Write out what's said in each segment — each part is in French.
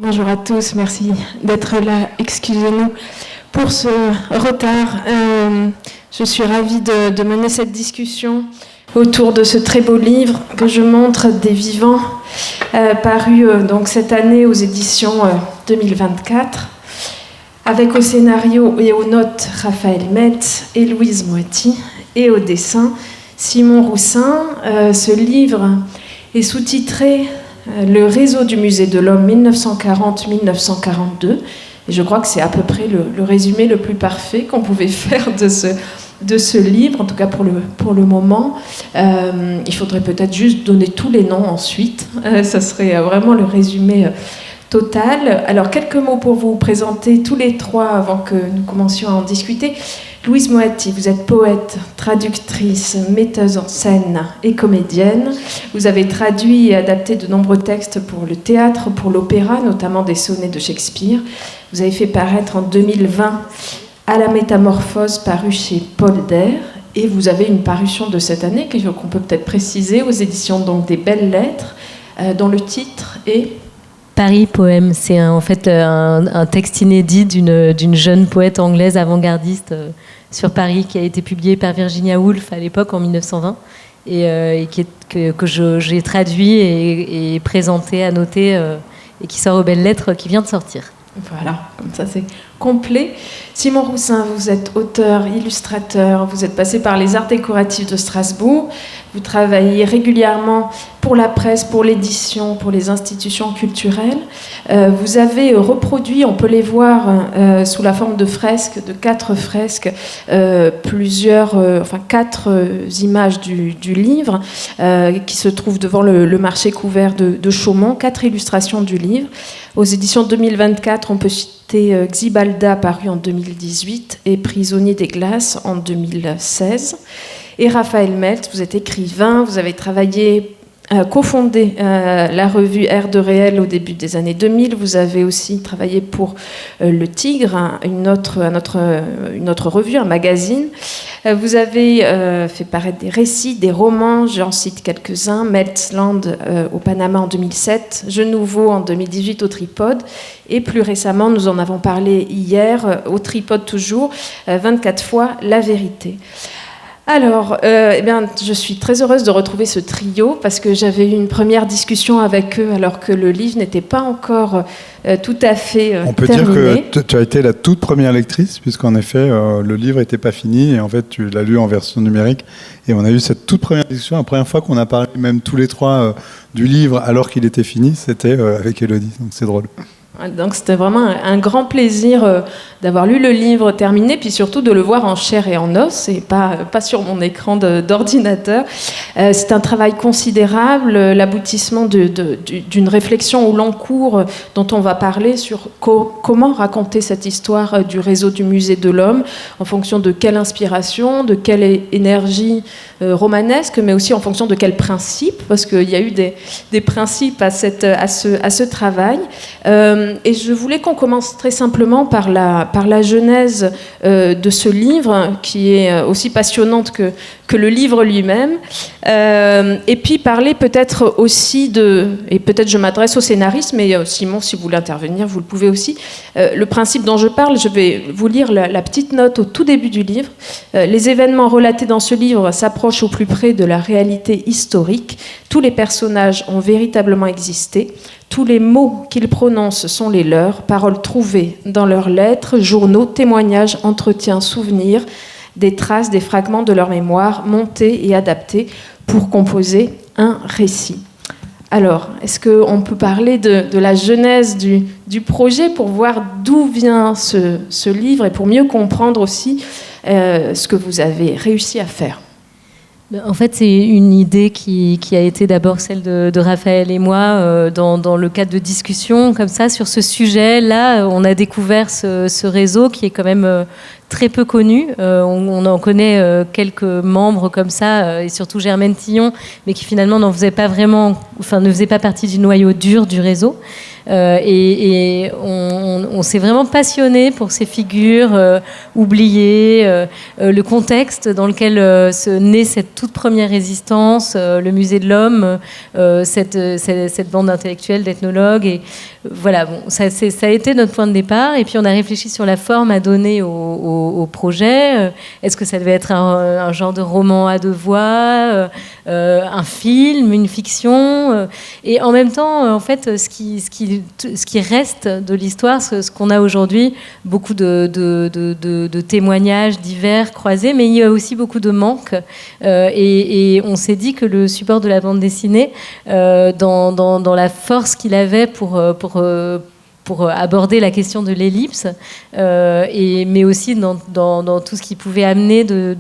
Bonjour à tous, merci d'être là. Excusez-nous pour ce retard. Je suis ravie de mener cette discussion autour de ce très beau livre que je montre, Des vivants, paru donc cette année aux éditions 2024, avec au scénario et aux notes Raphaël Metz et Louise Moati, et au dessin Simon Roussin. Ce livre est sous-titré Le réseau du musée de l'homme 1940-1942. Et je crois que c'est à peu près le résumé le plus parfait qu'on pouvait faire de ce livre, en tout cas pour le moment. Il faudrait peut-être juste donner tous les noms ensuite. Ça serait vraiment le résumé total. Alors, quelques mots pour vous présenter tous les trois avant que nous commencions à en discuter. Louise Moati, vous êtes poète, traductrice, metteuse en scène et comédienne. Vous avez traduit et adapté de nombreux textes pour le théâtre, pour l'opéra, notamment des sonnets de Shakespeare. Vous avez fait paraître en 2020 À la métamorphose, paru chez Paul Dair. Et vous avez une parution de cette année qu'on peut peut-être préciser aux éditions donc, des Belles Lettres, dont le titre est... Paris Poème, c'est un texte inédit d'une jeune poète anglaise avant-gardiste sur Paris qui a été publié par Virginia Woolf à l'époque en 1920 et que j'ai traduit et présenté, annoté et qui sort aux Belles Lettres, qui vient de sortir. Voilà, comme ça c'est complet. Simon Roussin, vous êtes auteur, illustrateur, vous êtes passé par les arts décoratifs de Strasbourg, vous travaillez régulièrement pour la presse, pour l'édition, pour les institutions culturelles. Vous avez reproduit, on peut les voir sous la forme de fresques, de 4 fresques, 4 images du livre qui se trouvent devant le marché couvert de Chaumont, 4 illustrations du livre. Aux éditions 2024, on peut citer Xibalda, paru en 2018, et Prisonnier des glaces en 2016. Et Raphaël Metz, vous êtes écrivain, vous avez travaillé, cofondé la revue Air de Réel au début des années 2000. Vous avez aussi travaillé pour Le Tigre, une autre revue, un magazine. Vous avez fait paraître des récits, des romans, j'en cite quelques-uns. Meltzland au Panama en 2007, Jeux Nouveaux en 2018 au Tripode. Et plus récemment, nous en avons parlé hier, au Tripode toujours, 24 fois La Vérité. Alors, je suis très heureuse de retrouver ce trio parce que j'avais eu une première discussion avec eux alors que le livre n'était pas encore tout à fait terminé. On peut dire que tu as été la toute première lectrice puisqu'en effet, le livre n'était pas fini et en fait, tu l'as lu en version numérique. Et on a eu cette toute première discussion. La première fois qu'on a parlé, même tous les trois, du livre alors qu'il était fini, c'était avec Élodie. Donc c'est drôle. Donc c'était vraiment un grand plaisir d'avoir lu le livre terminé, puis surtout de le voir en chair et en os, et pas sur mon écran d'ordinateur. C'est un travail considérable, l'aboutissement d'une réflexion au long cours dont on va parler sur comment raconter cette histoire du réseau du musée de l'homme, en fonction de quelle inspiration, de quelle énergie romanesque, mais aussi en fonction de quels principes, parce qu'il y a eu des principes à ce travail. Et je voulais qu'on commence très simplement par la genèse de ce livre, qui est aussi passionnante que le livre lui-même, et puis parler peut-être aussi et peut-être je m'adresse au scénariste, mais Simon, si vous voulez intervenir, vous le pouvez aussi. Le principe dont je parle, je vais vous lire la petite note au tout début du livre. Les événements relatés dans ce livre s'approchent au plus près de la réalité historique. Tous les personnages ont véritablement existé. Tous les mots qu'ils prononcent sont les leurs, paroles trouvées dans leurs lettres, journaux, témoignages, entretiens, souvenirs, des traces, des fragments de leur mémoire, montés et adaptés pour composer un récit. Alors, est-ce qu'on peut parler de la genèse du projet pour voir d'où vient ce livre et pour mieux comprendre aussi ce que vous avez réussi à faire ? En fait, c'est une idée qui a été d'abord celle de Raphaël et moi dans le cadre de discussions comme ça sur ce sujet. Là, on a découvert ce réseau qui est quand même très peu connu. On en connaît quelques membres comme ça, et surtout Germaine Tillon, mais qui finalement ne faisait pas partie du noyau dur du réseau. et on s'est vraiment passionné pour ces figures oubliées, le contexte dans lequel se naît cette toute première résistance, le musée de l'homme, cette bande d'intellectuels, d'ethnologues. Et voilà, bon, ça a été notre point de départ. Et puis on a réfléchi sur la forme à donner au projet. Est-ce que ça devait être un genre de roman à deux voix, un film, une fiction, et en même temps, en fait, ce qui reste de l'histoire, ce qu'on a aujourd'hui, beaucoup de témoignages divers, croisés, mais il y a aussi beaucoup de manques. Et on s'est dit que le support de la bande dessinée, dans la force qu'il avait pour aborder la question de l'ellipse, mais aussi dans tout ce qui pouvait amener de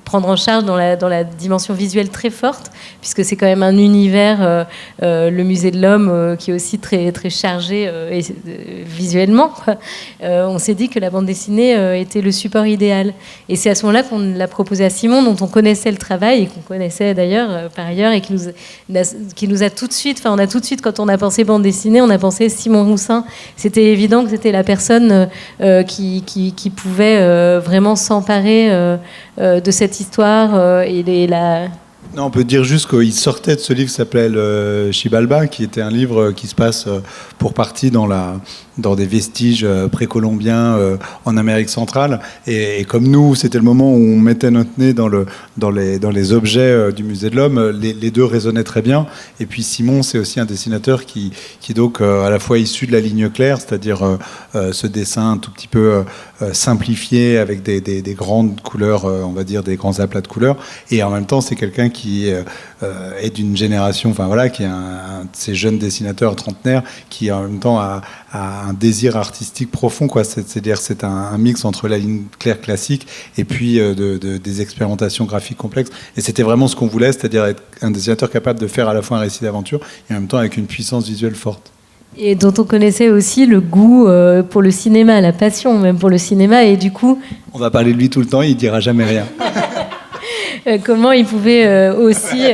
prendre en charge dans la dimension visuelle très forte, puisque c'est quand même un univers, le musée de l'homme, qui est aussi très, très chargé visuellement, quoi. On s'est dit que la bande dessinée était le support idéal. Et c'est à ce moment-là qu'on l'a proposé à Simon, dont on connaissait le travail, et qu'on connaissait d'ailleurs par ailleurs, et qui nous a tout de suite, on a tout de suite, quand on a pensé bande dessinée, on a pensé Simon Roussin. C'était évident que c'était la personne qui pouvait vraiment s'emparer de cette histoire Non, on peut dire juste qu'il sortait de ce livre qui s'appelait Xibalba, qui était un livre qui se passe pour partie dans des vestiges précolombiens en Amérique centrale. Et comme nous, c'était le moment où on mettait notre nez dans les objets du Musée de l'Homme, les deux résonnaient très bien. Et puis Simon, c'est aussi un dessinateur qui donc à la fois issu de la ligne claire, c'est-à-dire ce dessin un tout petit peu simplifié avec des grandes couleurs, on va dire des grands aplats de couleurs. Et en même temps, c'est quelqu'un qui est d'une génération, enfin voilà, qui est un de ces jeunes dessinateurs trentenaires qui en même temps a un désir artistique profond, quoi. C'est-à-dire c'est un mix entre la ligne claire classique et puis des expérimentations graphiques complexes. Et c'était vraiment ce qu'on voulait, c'est-à-dire être un dessinateur capable de faire à la fois un récit d'aventure et en même temps avec une puissance visuelle forte. Et dont on connaissait aussi le goût pour le cinéma, la passion même pour le cinéma, et du coup... On va parler de lui tout le temps, il dira jamais rien. Comment il pouvait aussi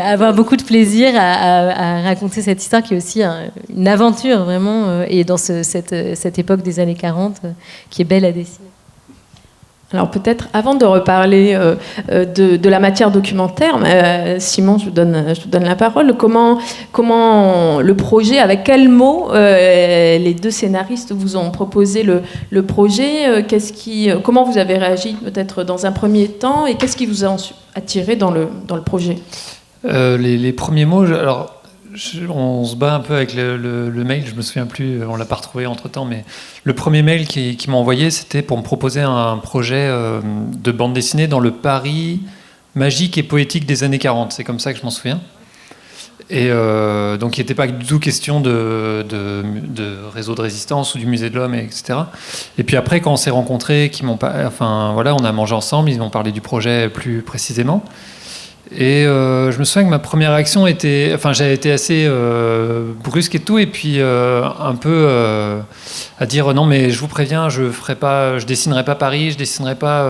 avoir beaucoup de plaisir à raconter cette histoire qui est aussi une aventure vraiment, et dans cette époque des années 40 qui est belle à dessiner. Alors peut-être, avant de reparler de la matière documentaire, Simon, je vous donne la parole. Comment le projet, avec quels mots les deux scénaristes vous ont proposé le projet, comment vous avez réagi peut-être dans un premier temps, et qu'est-ce qui vous a attiré dans le projet ? Les premiers mots, on se bat un peu avec le mail, je me souviens plus, on l'a pas retrouvé entre-temps, mais le premier mail qui m'a envoyé, c'était pour me proposer un projet de bande dessinée dans le Paris magique et poétique des années 40, c'est comme ça que je m'en souviens. Et donc il n'était pas du tout question de réseau de résistance ou du musée de l'homme, etc. Et puis après, quand on s'est rencontrés, on a mangé ensemble, ils m'ont parlé du projet plus précisément. Et je me souviens que ma première réaction j'avais été assez brusque et tout, et puis un peu à dire non, mais je vous préviens, je dessinerai pas Paris, je dessinerai pas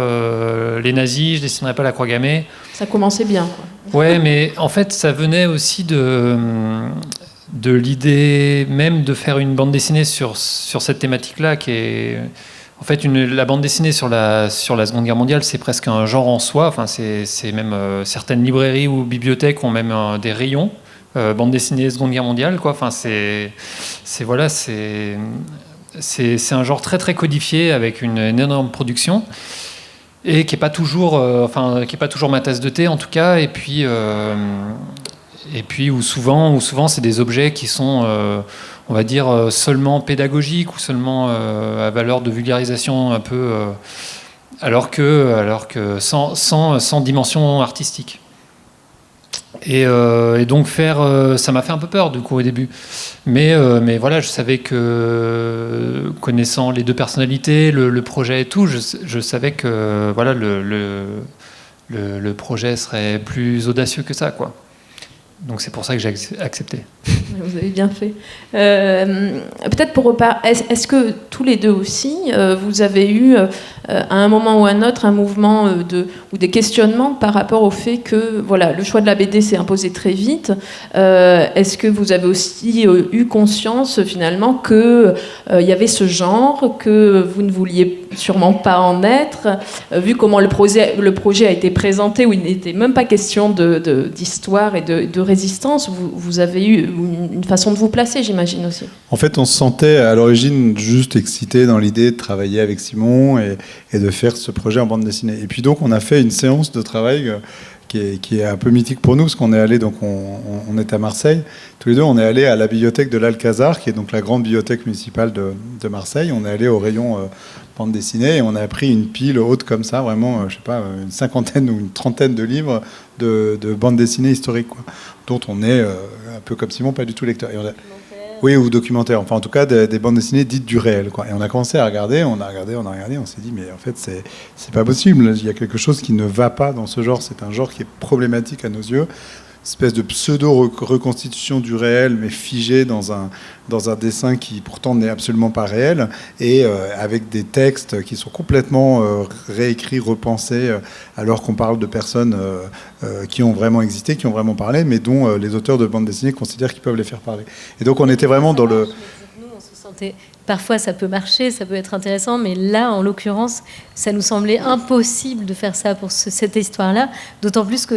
les nazis, je dessinerai pas la croix gammée. Ça commençait bien, quoi. Ouais, mais en fait, ça venait aussi de l'idée même de faire une bande dessinée sur cette thématique-là, qui est en fait la bande dessinée sur la Seconde Guerre mondiale, c'est presque un genre en soi. Enfin, c'est même certaines librairies ou bibliothèques ont même des rayons bande dessinée Seconde Guerre mondiale, quoi. Enfin, c'est un genre très très codifié avec une énorme production. Et qui est pas toujours, ma tasse de thé en tout cas, et puis où souvent c'est des objets qui sont, on va dire, seulement pédagogiques ou seulement à valeur de vulgarisation un peu, alors que sans dimension artistique. Et donc ça m'a fait un peu peur du coup au début, mais voilà, je savais que connaissant les deux personnalités, le projet et tout, je savais que voilà le projet serait plus audacieux que ça, quoi. donc c'est pour ça que j'ai accepté. Vous avez bien fait. Peut-être pour reparler, est-ce que tous les deux aussi, vous avez eu à un moment ou à un autre un mouvement ou des questionnements par rapport au fait que voilà, le choix de la BD s'est imposé très vite. Est-ce que vous avez aussi eu conscience finalement qu'il y avait ce genre, que vous ne vouliez sûrement pas en être, vu comment le projet a été présenté, où il n'était même pas question d'histoire et de résistance, vous avez eu une façon de vous placer, j'imagine aussi. En fait, on se sentait à l'origine juste excité dans l'idée de travailler avec Simon et de faire ce projet en bande dessinée. Et puis donc, on a fait une séance de travail qui est un peu mythique pour nous, parce qu'on est allé, donc on est à Marseille, tous les deux, on est allé à la bibliothèque de l'Alcazar, qui est donc la grande bibliothèque municipale de Marseille. On est allé au rayon bande dessinée et on a pris une pile haute comme ça, vraiment, je sais pas, une cinquantaine ou une trentaine de livres de bande dessinée historique, quoi, dont on est un peu comme Simon, pas du tout lecteur. Oui, ou documentaire. Enfin, en tout cas, des bandes dessinées dites du réel, quoi. Et on a commencé à regarder, on a regardé, on s'est dit, mais en fait, c'est pas possible. Il y a quelque chose qui ne va pas dans ce genre. C'est un genre qui est problématique à nos yeux. Espèce de pseudo-reconstitution du réel, mais figé dans un dessin qui pourtant n'est absolument pas réel, et avec des textes qui sont complètement réécrits, repensés, alors qu'on parle de personnes qui ont vraiment existé, qui ont vraiment parlé, mais dont les auteurs de bandes dessinées considèrent qu'ils peuvent les faire parler. Et donc on était vraiment dans le... Nous, on se sentait... Parfois, ça peut marcher, ça peut être intéressant, mais là, en l'occurrence, ça nous semblait impossible de faire ça pour cette histoire-là, d'autant plus que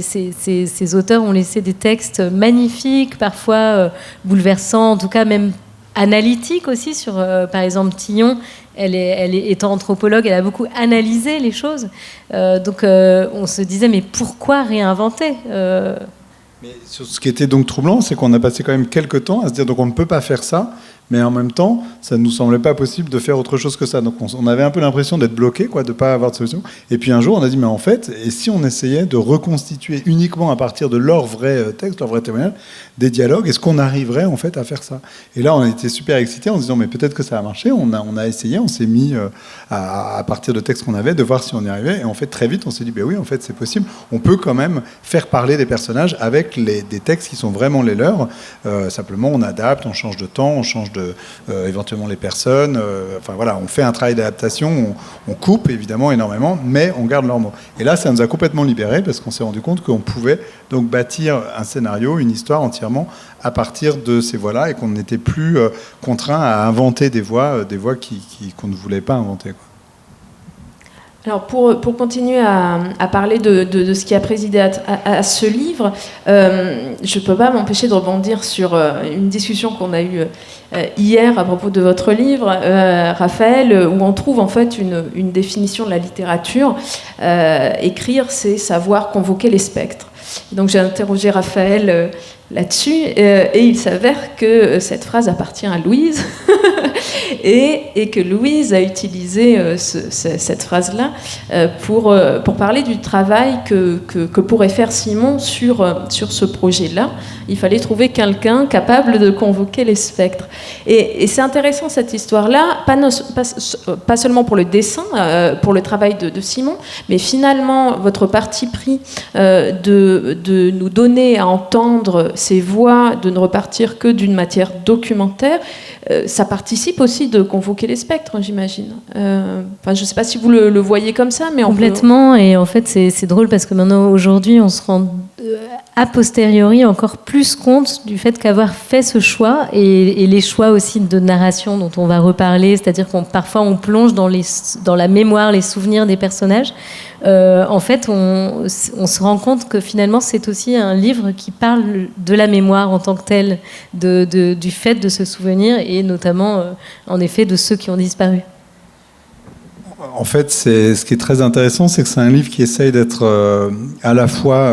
ces auteurs ont laissé des textes magnifiques, parfois bouleversants, en tout cas même analytiques aussi, sur, par exemple, Tillon. Étant anthropologue, elle a beaucoup analysé les choses. Donc, on se disait, mais pourquoi réinventer Mais ce qui était donc troublant, c'est qu'on a passé quand même quelques temps à se dire, donc on ne peut pas faire ça, mais en même temps, ça ne nous semblait pas possible de faire autre chose que ça. Donc on avait un peu l'impression d'être bloqué, quoi, de ne pas avoir de solution. Et puis un jour, on a dit, mais en fait, et si on essayait de reconstituer uniquement à partir de leur vrai texte, leur vrai témoignage, des dialogues, est-ce qu'on arriverait en fait à faire ça? Et là, on était super excités en se disant, mais peut-être que ça a marché. On a essayé, on s'est mis à partir de textes qu'on avait, de voir si on y arrivait. Et en fait, très vite, on s'est dit, ben oui, en fait, c'est possible. On peut quand même faire parler des personnages avec des textes qui sont vraiment les leurs. Simplement, on adapte, on change de temps, on change éventuellement les personnes. Enfin voilà, on fait un travail d'adaptation, on coupe évidemment énormément, mais on garde leurs mots. Et là, ça nous a complètement libérés parce qu'on s'est rendu compte qu'on pouvait donc bâtir un scénario, une histoire entièrement à partir de ces voix-là et qu'on n'était plus contraint à inventer des voix qu'on ne voulait pas inventer, quoi. Alors pour continuer à parler de ce qui a présidé à ce livre, je ne peux pas m'empêcher de rebondir sur une discussion qu'on a eue hier à propos de votre livre, Raphaël, où on trouve en fait une définition de la littérature. Écrire, c'est savoir convoquer les spectres. Donc j'ai interrogé Raphaël là-dessus, et il s'avère que cette phrase appartient à Louise, et que Louise a utilisé cette phrase-là pour parler du travail que pourrait faire Simon sur ce projet-là. Il fallait trouver quelqu'un capable de convoquer les spectres. Et c'est intéressant cette histoire-là, pas seulement pour le dessin, pour le travail de Simon, mais finalement votre parti pris de nous donner à entendre ces voix, de ne repartir que d'une matière documentaire, ça participe aussi de convoquer les spectres, j'imagine. Enfin, je ne sais pas si vous le voyez comme ça, mais complètement. Et en fait, c'est drôle parce que maintenant, aujourd'hui, on se rend a posteriori encore plus compte du fait qu'avoir fait ce choix et les choix aussi de narration dont on va reparler, c'est-à-dire parfois on plonge dans la mémoire, les souvenirs des personnages. En fait, on se rend compte que finalement, c'est aussi un livre qui parle de la mémoire en tant que telle, du fait de se souvenir et notamment, en effet, de ceux qui ont disparu. En fait, ce qui est très intéressant, c'est que c'est un livre qui essaye d'être à la fois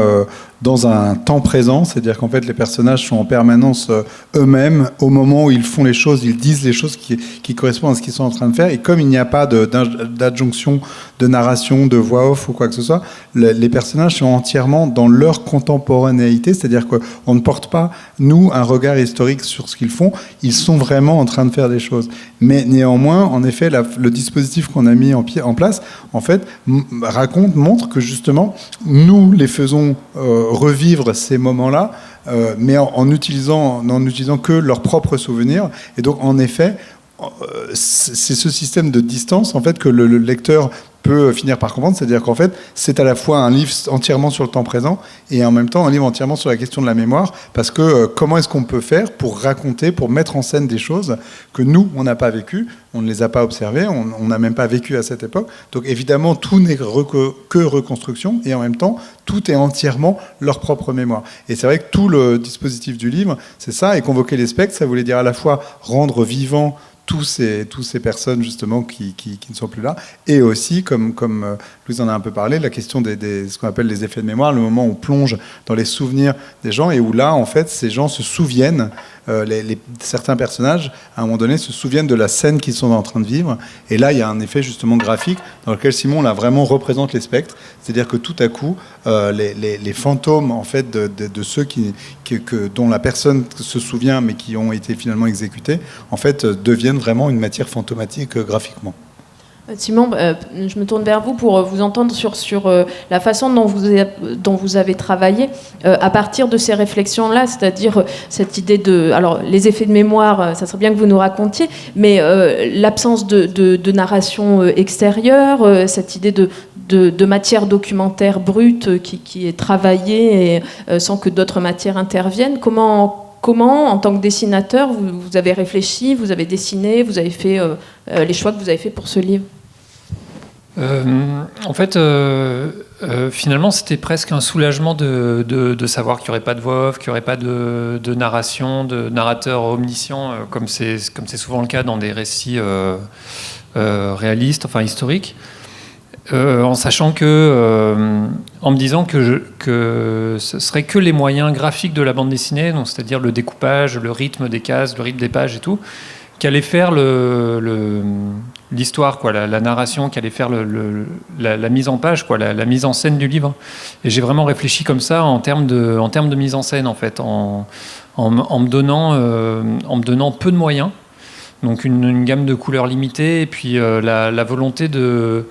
dans un temps présent, c'est-à-dire qu'en fait les personnages sont en permanence eux-mêmes au moment où ils font les choses, ils disent les choses qui correspondent à ce qu'ils sont en train de faire, et comme il n'y a pas d'adjonction, de narration, de voix off ou quoi que ce soit, les personnages sont entièrement dans leur contemporanéité, c'est-à-dire qu'on ne porte pas, nous, un regard historique sur ce qu'ils font, ils sont vraiment en train de faire des choses. Mais néanmoins, en effet, le dispositif qu'on a mis en pied en place, en fait, montre que justement, nous les faisons revivre ces moments-là, mais en n'utilisant que leurs propres souvenirs. Et donc, en effet, c'est ce système de distance en fait que le lecteur peut finir par comprendre, c'est-à-dire qu'en fait c'est à la fois un livre entièrement sur le temps présent et en même temps un livre entièrement sur la question de la mémoire, parce que comment est-ce qu'on peut faire pour raconter, pour mettre en scène des choses que nous on n'a pas vécues, on ne les a pas observées, on n'a même pas vécu à cette époque, donc évidemment tout n'est que reconstruction et en même temps tout est entièrement leur propre mémoire. Et c'est vrai que tout le dispositif du livre c'est ça, et convoquer les spectres, ça voulait dire à la fois rendre vivant tous ces personnes justement qui ne sont plus là, et aussi comme Louise en a un peu parlé, la question ce qu'on appelle les effets de mémoire, le moment où on plonge dans les souvenirs des gens et où là en fait ces gens se souviennent, certains personnages à un moment donné se souviennent de la scène qu'ils sont en train de vivre, et là il y a un effet justement graphique dans lequel Simon là vraiment représente les spectres, c'est-à-dire que tout à coup les fantômes en fait de ceux dont la personne se souvient mais qui ont été finalement exécutés en fait deviennent vraiment une matière fantomatique graphiquement. Simon, je me tourne vers vous pour vous entendre sur la façon dont vous avez travaillé à partir de ces réflexions-là, c'est-à-dire cette idée de... Alors, les effets de mémoire, ça serait bien que vous nous racontiez, mais l'absence de narration extérieure, cette idée de matière documentaire brute qui est travaillée et, sans que d'autres matières interviennent. Comment, en tant que dessinateur, vous avez réfléchi, vous avez dessiné, vous avez fait les choix que vous avez fait pour ce livre? En fait, finalement, c'était presque un soulagement de savoir qu'il n'y aurait pas de voix off, qu'il n'y aurait pas de narration, de narrateur omniscient, comme c'est souvent le cas dans des récits réalistes, enfin historiques. En sachant en me disant que ce serait que les moyens graphiques de la bande dessinée, donc c'est-à-dire le découpage, le rythme des cases, le rythme des pages et tout, qui allait faire l'histoire, quoi, la narration, qui allait faire la mise en page, quoi, la mise en scène du livre. Et j'ai vraiment réfléchi comme ça en termes de mise en scène, en fait, en me donnant peu de moyens, donc une gamme de couleurs limitée, et puis la volonté de...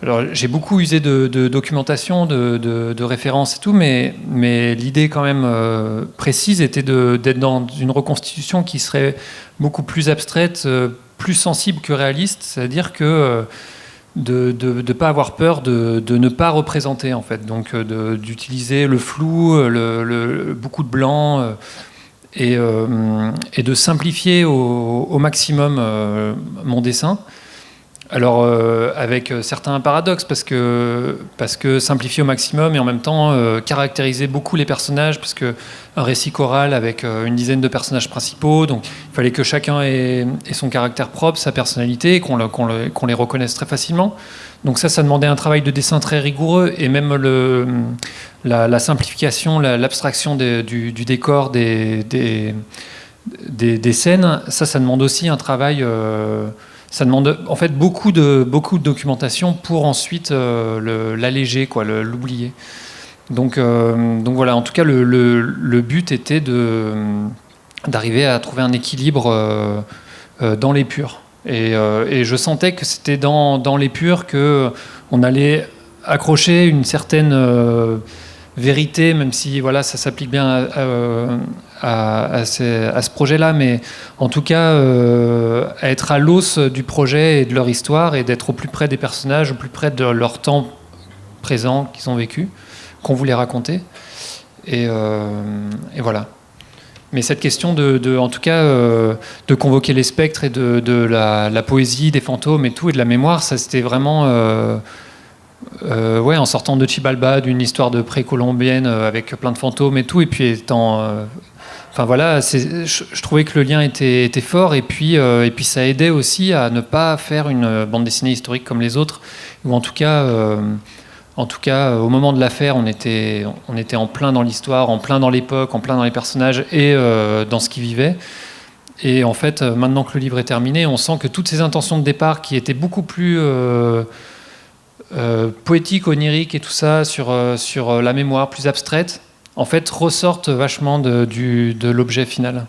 Alors, j'ai beaucoup usé de documentation, de références et tout, mais l'idée quand même précise était d'être dans une reconstitution qui serait beaucoup plus abstraite, plus sensible que réaliste, c'est-à-dire que de ne pas avoir peur de ne pas représenter, en fait, donc d'utiliser le flou, beaucoup de blanc, et de simplifier au maximum mon dessin. Alors, avec certains paradoxes, parce que simplifier au maximum et en même temps caractériser beaucoup les personnages, parce qu'un récit choral avec une dizaine de personnages principaux, donc il fallait que chacun ait son caractère propre, sa personnalité, et qu'on les reconnaisse très facilement. Donc ça demandait un travail de dessin très rigoureux, et même la simplification, l'abstraction du décor, des scènes, ça demande aussi un travail... ça demande en fait beaucoup de documentation pour ensuite l'alléger, quoi, l'oublier. Donc voilà, en tout cas le but était d'arriver à trouver un équilibre dans l'épure. Et je sentais que c'était dans l'épure qu'on allait accrocher une certaine vérité, même si voilà, ça s'applique bien à ce projet-là, mais en tout cas à être à l'os du projet et de leur histoire, et d'être au plus près des personnages, au plus près de leur temps présent qu'ils ont vécu, qu'on voulait raconter. Et voilà. Mais cette question en tout cas, de convoquer les spectres et de la poésie, des fantômes et tout, et de la mémoire, ça c'était vraiment... en sortant de Xibalba, d'une histoire de précolombienne avec plein de fantômes et tout, et puis étant... Enfin voilà, je trouvais que le lien était fort, et puis ça aidait aussi à ne pas faire une bande dessinée historique comme les autres, ou en tout cas, au moment de la faire, on était en plein dans l'histoire, en plein dans l'époque, en plein dans les personnages et dans ce qu'ils vivaient. Et en fait, maintenant que le livre est terminé, on sent que toutes ces intentions de départ qui étaient beaucoup plus poétiques, oniriques et tout ça, sur la mémoire plus abstraite, en fait, ressortent vachement de l'objet final.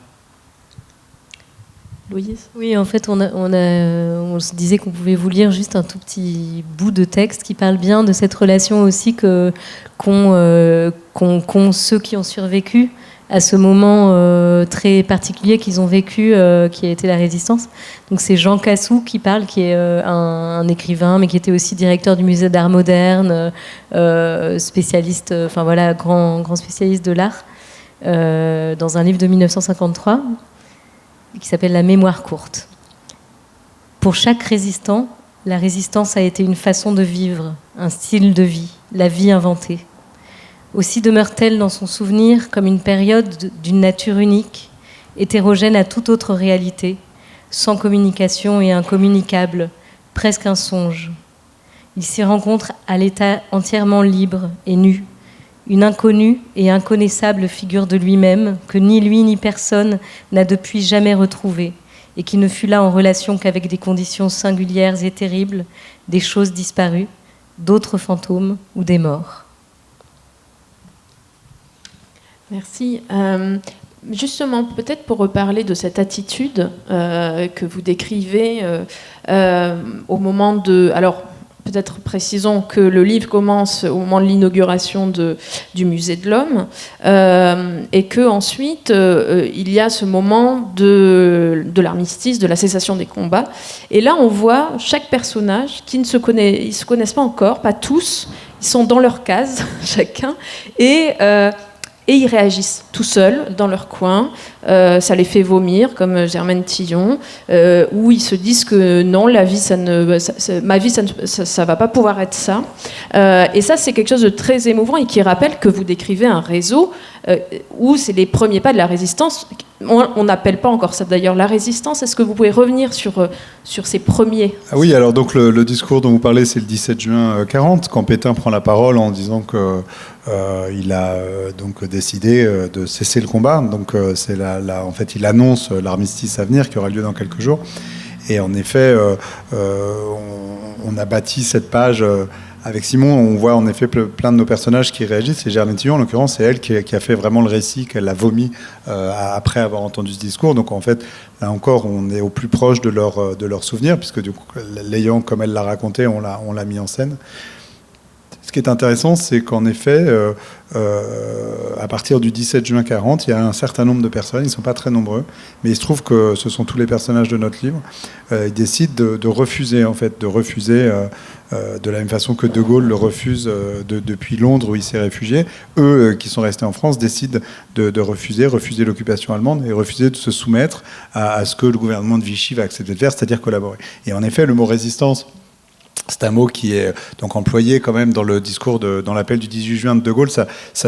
Louise? Oui, en fait, on se disait qu'on pouvait vous lire juste un tout petit bout de texte qui parle bien de cette relation aussi qu'ont ceux qui ont survécu à ce moment très particulier qu'ils ont vécu, qui a été la résistance. Donc c'est Jean Cassou qui parle, qui est un écrivain, mais qui était aussi directeur du musée d'art moderne, spécialiste, enfin voilà, grand spécialiste de l'art, dans un livre de 1953 qui s'appelle La mémoire courte. Pour chaque résistant, la résistance a été une façon de vivre, un style de vie, la vie inventée. Aussi demeure-t-elle dans son souvenir comme une période d'une nature unique, hétérogène à toute autre réalité, sans communication et incommunicable, presque un songe. Il s'y rencontre à l'état entièrement libre et nu, une inconnue et inconnaissable figure de lui-même que ni lui ni personne n'a depuis jamais retrouvée et qui ne fut là en relation qu'avec des conditions singulières et terribles, des choses disparues, d'autres fantômes ou des morts. Merci. Justement, peut-être pour reparler de cette attitude que vous décrivez au moment de... Alors, peut-être précisons que le livre commence au moment de l'inauguration du Musée de l'Homme et qu'ensuite, il y a ce moment de l'armistice, de la cessation des combats. Et là, on voit chaque personnage qui ne se connaissent pas encore, pas tous, ils sont dans leur case, chacun, et ils réagissent tout seuls, dans leur coin. Ça les fait vomir, comme Germaine Tillon, où ils se disent que non, la vie, ma vie, ça va pas pouvoir être ça. Et ça, c'est quelque chose de très émouvant et qui rappelle que vous décrivez un réseau où c'est les premiers pas de la résistance. On n'appelle pas encore ça d'ailleurs la résistance. Est-ce que vous pouvez revenir sur ces premiers? Ah oui, alors donc le discours dont vous parlez, c'est le 17 juin 40, quand Pétain prend la parole en disant que il a donc décidé de cesser le combat. Donc c'est en fait, il annonce l'armistice à venir qui aura lieu dans quelques jours. Et en effet, on a bâti cette page. Avec Simon, on voit en effet plein de nos personnages qui réagissent. Et Germaine Tillon, en l'occurrence, c'est elle qui a fait vraiment le récit, qu'elle a vomi après avoir entendu ce discours. Donc en fait, là encore, on est au plus proche de leur souvenir, puisque du coup, l'ayant comme elle l'a raconté, on l'a mis en scène. Ce qui est intéressant, c'est qu'en effet, à partir du 17 juin 40, il y a un certain nombre de personnes, ils ne sont pas très nombreux, mais il se trouve que ce sont tous les personnages de notre livre, ils décident de refuser, en fait, de la même façon que De Gaulle le refuse depuis Londres où il s'est réfugié. Eux, qui sont restés en France, décident de refuser l'occupation allemande et refuser de se soumettre à ce que le gouvernement de Vichy va accepter de faire, c'est-à-dire collaborer. Et en effet, le mot résistance, c'est un mot qui est donc employé quand même dans le discours, dans l'appel du 18 juin de Gaulle.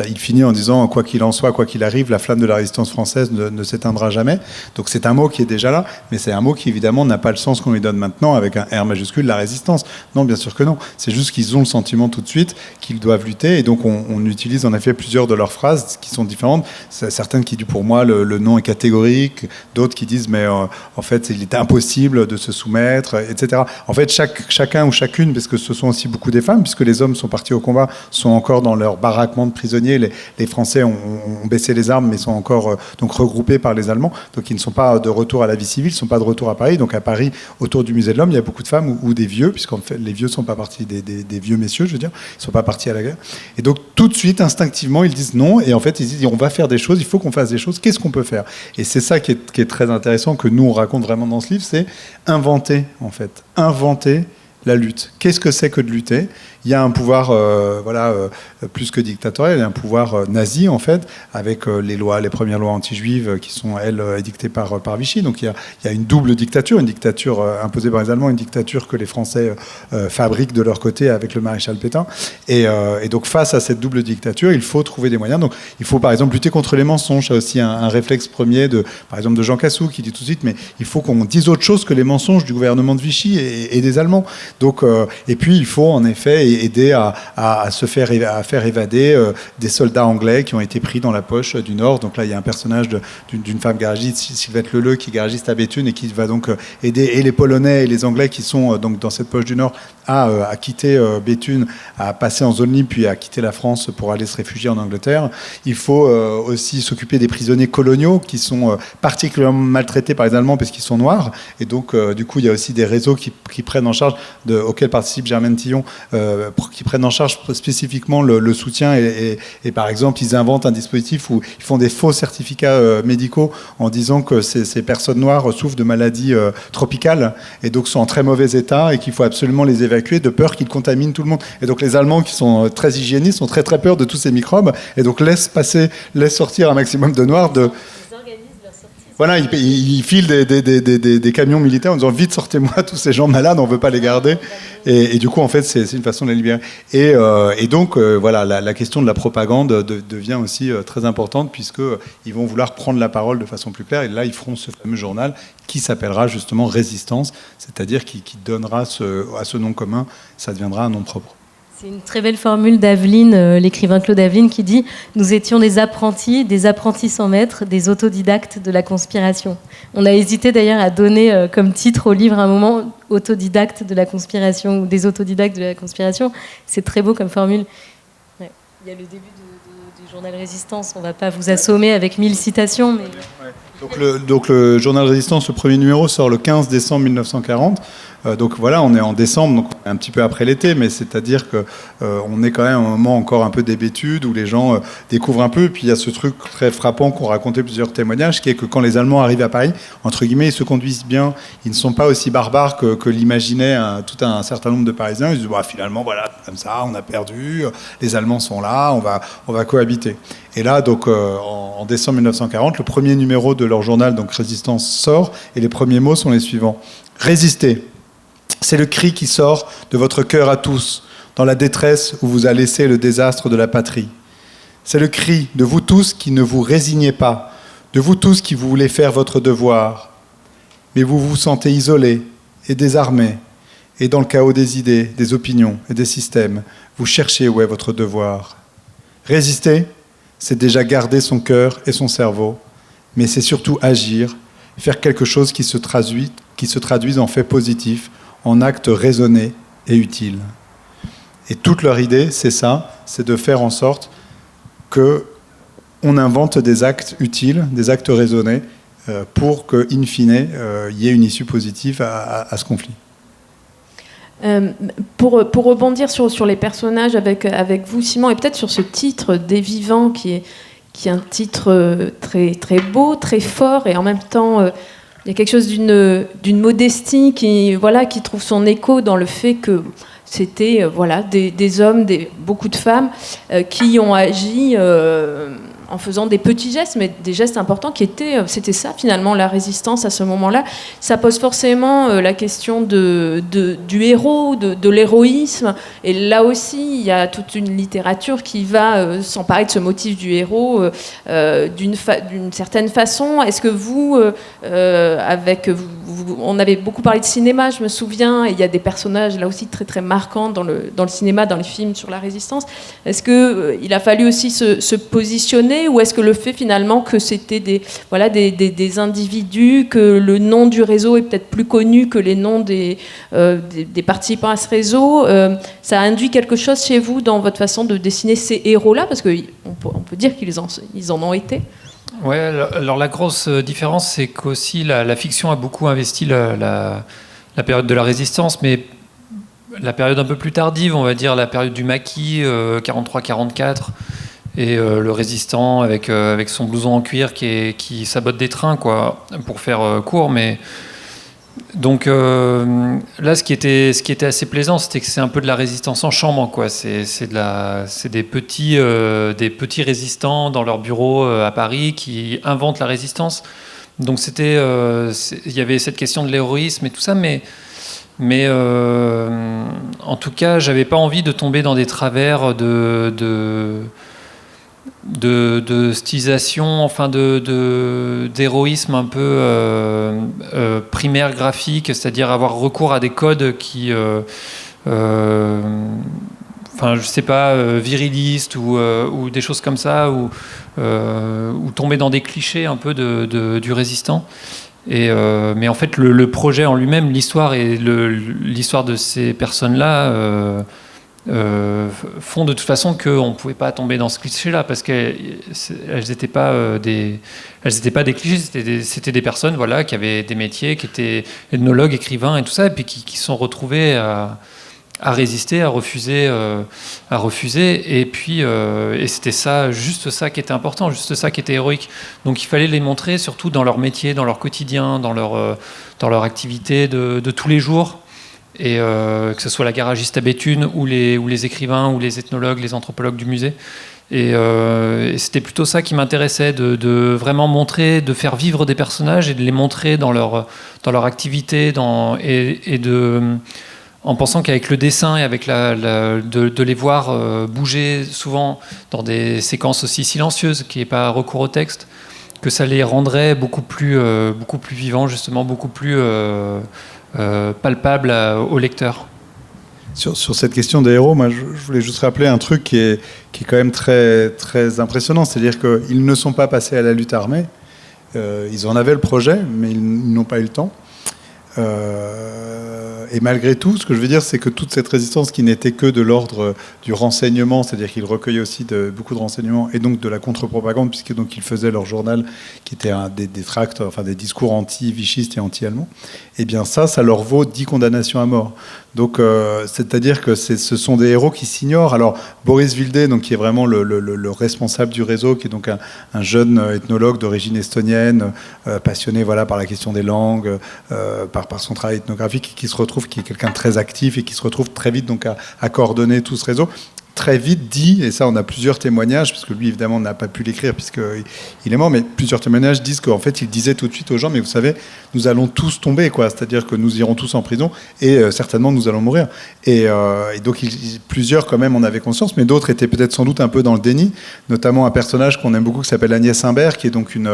Il finit en disant « Quoi qu'il en soit, quoi qu'il arrive, la flamme de la résistance française ne s'éteindra jamais ». Donc c'est un mot qui est déjà là, mais c'est un mot qui évidemment n'a pas le sens qu'on lui donne maintenant avec un R majuscule, la résistance. Non, bien sûr que non. C'est juste qu'ils ont le sentiment tout de suite qu'ils doivent lutter, et donc on utilise en effet plusieurs de leurs phrases qui sont différentes. Certaines qui disent pour moi le nom est catégorique, d'autres qui disent mais en fait il est impossible de se soumettre, etc. En fait chacun ou chacune, parce que ce sont aussi beaucoup des femmes, puisque les hommes sont partis au combat, sont encore dans leur baraquement de prisonniers. Les Français ont baissé les armes, mais sont encore donc regroupés par les Allemands. Donc ils ne sont pas de retour à la vie civile, ils ne sont pas de retour à Paris. Donc à Paris, autour du Musée de l'Homme, il y a beaucoup de femmes ou des vieux, puisqu'en fait les vieux ne sont pas partis, des vieux messieurs, je veux dire, ils ne sont pas partis à la guerre. Et donc tout de suite, instinctivement, ils disent non. Et en fait, ils disent on va faire des choses, il faut qu'on fasse des choses. Qu'est-ce qu'on peut faire? Et c'est ça qui est très intéressant, que nous on raconte vraiment dans ce livre, c'est inventer, en fait, inventer la lutte. Qu'est-ce que c'est que de lutter? Il y a un pouvoir plus que dictatorial, il y a un pouvoir nazi en fait, avec les premières lois anti-juives qui sont elles édictées par Vichy. Donc il y a une double dictature, une dictature imposée par les Allemands, une dictature que les Français fabriquent de leur côté avec le maréchal Pétain. Et donc face à cette double dictature, il faut trouver des moyens. Donc il faut par exemple lutter contre les mensonges. C'est aussi un réflexe premier par exemple de Jean Cassou qui dit tout de suite mais il faut qu'on dise autre chose que les mensonges du gouvernement de Vichy et des Allemands. Donc, et puis il faut en effet aider à faire évader des soldats anglais qui ont été pris dans la poche du Nord. Donc là, il y a un personnage d'une femme garagiste, Sylvette Leleu, qui est garagiste à Béthune et qui va donc aider et les Polonais et les Anglais qui sont donc dans cette poche du Nord à quitter Béthune, à passer en zone libre, puis à quitter la France pour aller se réfugier en Angleterre. Il faut aussi s'occuper des prisonniers coloniaux qui sont particulièrement maltraités par les Allemands parce qu'ils sont noirs. Et donc, du coup, il y a aussi des réseaux qui prennent en charge, auxquels participe Germaine Tillon, qui prennent en charge spécifiquement le soutien. Et par exemple, ils inventent un dispositif où ils font des faux certificats médicaux en disant que ces personnes noires souffrent de maladies tropicales et donc sont en très mauvais état et qu'il faut absolument les évacuer de peur qu'ils contaminent tout le monde. Et donc les Allemands, qui sont très hygiénistes, ont très très peur de tous ces microbes et donc laissent sortir un maximum de noirs de... Voilà, ils filent des camions militaires en disant vite sortez-moi tous ces gens malades, on ne veut pas les garder. Et du coup, en fait, c'est une façon de les libérer. Et donc, voilà, la question de la propagande devient aussi très importante puisqu'ils vont vouloir prendre la parole de façon plus claire. Et là, ils feront ce fameux journal qui s'appellera justement Résistance, c'est-à-dire qui donnera à ce nom commun, ça deviendra un nom propre. C'est une très belle formule d'Aveline, l'écrivain Claude Aveline, qui dit « Nous étions des apprentis sans maître, des autodidactes de la conspiration ». On a hésité d'ailleurs à donner comme titre au livre à un moment « Autodidactes de la conspiration » ou « Des autodidactes de la conspiration ». C'est très beau comme formule. Ouais. Il y a le début du journal Résistance. On ne va pas vous assommer avec 1000 citations. Mais... Donc le journal Résistance, le premier numéro, sort le 15 décembre 1940. Donc voilà, on est en décembre, donc un petit peu après l'été, mais c'est-à-dire qu'on est quand même à un moment encore un peu d'hébétude où les gens découvrent un peu. Et puis il y a ce truc très frappant qu'ont raconté plusieurs témoignages, qui est que quand les Allemands arrivent à Paris, entre guillemets, ils se conduisent bien. Ils ne sont pas aussi barbares que l'imaginait tout un certain nombre de Parisiens. Ils se disent bah, finalement, voilà, comme ça, on a perdu. Les Allemands sont là, on va cohabiter. Et là, donc, en décembre 1940, le premier numéro de leur journal, donc Résistance, sort, et les premiers mots sont les suivants. Résistez. C'est le cri qui sort de votre cœur à tous, dans la détresse où vous a laissé le désastre de la patrie. C'est le cri de vous tous qui ne vous résignez pas, de vous tous qui voulez faire votre devoir. Mais vous vous sentez isolés et désarmés, et dans le chaos des idées, des opinions et des systèmes, vous cherchez où est votre devoir. Résister, c'est déjà garder son cœur et son cerveau, mais c'est surtout agir, faire quelque chose qui se traduise en fait positif, en actes raisonnés et utiles. Et toute leur idée, c'est ça, c'est de faire en sorte qu'on invente des actes utiles, des actes raisonnés, pour qu'in fine, il y ait une issue positive à ce conflit. Pour rebondir sur les personnages avec vous, Simon, et peut-être sur ce titre des vivants, qui est un titre très, très beau, très fort, et en même temps... il y a quelque chose d'une modestie qui trouve son écho dans le fait que c'était des hommes, beaucoup de femmes qui ont agi en faisant des petits gestes, mais des gestes importants c'était ça finalement la résistance à ce moment-là. Ça pose forcément la question du héros, de l'héroïsme, et là aussi il y a toute une littérature qui va s'emparer de ce motif du héros d'une certaine façon. Est-ce que vous, on avait beaucoup parlé de cinéma, je me souviens, et il y a des personnages là aussi très très marquants dans le cinéma, dans les films sur la résistance. Est-ce qu'il a fallu aussi se positionner, ou est-ce que le fait finalement que c'était des individus, que le nom du réseau est peut-être plus connu que les noms des participants à ce réseau, ça a induit quelque chose chez vous dans votre façon de dessiner ces héros-là, parce qu'on peut dire qu'ils en ont été? Ouais, alors la grosse différence, c'est qu'aussi la fiction a beaucoup investi la période de la résistance, mais la période un peu plus tardive, on va dire la période du maquis, 43-44, et le résistant avec son blouson en cuir qui sabote des trains, quoi, pour faire court. Mais donc là, ce qui était assez plaisant, c'était que c'est un peu de la résistance en chambre, quoi. C'est des petits résistants dans leur bureau à Paris qui inventent la résistance. Donc il y avait cette question de l'héroïsme et tout ça, mais en tout cas, j'avais pas envie de tomber dans des travers de stylisation, enfin d'héroïsme un peu primaire graphique, c'est-à-dire avoir recours à des codes qui, enfin je sais pas, virilistes ou des choses comme ça, ou tomber dans des clichés un peu du résistant. Mais en fait, le projet en lui-même, l'histoire et l'histoire de ces personnes-là font de toute façon qu'on ne pouvait pas tomber dans ce cliché-là, parce qu'elles n'étaient pas des clichés, c'était des personnes, voilà, qui avaient des métiers, qui étaient ethnologues, écrivains et tout ça, et puis qui sont retrouvés à résister, à refuser, et puis et c'était ça, juste ça qui était important, juste ça qui était héroïque. Donc il fallait les montrer, surtout dans leur métier, dans leur quotidien, dans leur activité de tous les jours. Et que ce soit la garagiste à Béthune ou les écrivains ou les ethnologues, les anthropologues du musée. Et c'était plutôt ça qui m'intéressait, de vraiment montrer, de faire vivre des personnages et de les montrer dans leur activité, en pensant qu'avec le dessin et avec de les voir bouger souvent dans des séquences aussi silencieuses, qui n'est pas recours au texte, que ça les rendrait beaucoup plus vivants, justement, beaucoup plus palpable au lecteur. Sur cette question des héros, moi, je voulais juste rappeler un truc qui est quand même très, très impressionnant. C'est-à-dire qu'ils ne sont pas passés à la lutte armée. Ils en avaient le projet, mais ils n'ont pas eu le temps. Et malgré tout, ce que je veux dire, c'est que toute cette résistance qui n'était que de l'ordre du renseignement, c'est-à-dire qu'ils recueillaient aussi beaucoup de renseignements, et donc de la contre-propagande, puisque donc ils faisaient leur journal qui était des tracts, enfin des discours anti-vichistes et anti-allemands, et bien ça leur vaut 10 condamnations à mort. Donc, c'est-à-dire que ce sont des héros qui s'ignorent. Alors, Boris Wilde, donc, qui est vraiment le responsable du réseau, qui est donc un jeune ethnologue d'origine estonienne, passionné, voilà, par la question des langues, par son travail ethnographique, qui est quelqu'un de très actif et qui se retrouve très vite donc à coordonner tout ce réseau. Très vite dit, et ça on a plusieurs témoignages, parce que lui évidemment n'a pas pu l'écrire puisqu'il est mort, mais plusieurs témoignages disent qu'en fait il disait tout de suite aux gens, mais vous savez, nous allons tous tomber, quoi, c'est-à-dire que nous irons tous en prison et certainement nous allons mourir. Et donc plusieurs quand même en avaient conscience, mais d'autres étaient peut-être sans doute un peu dans le déni, notamment un personnage qu'on aime beaucoup qui s'appelle Agnès Imbert, qui est donc une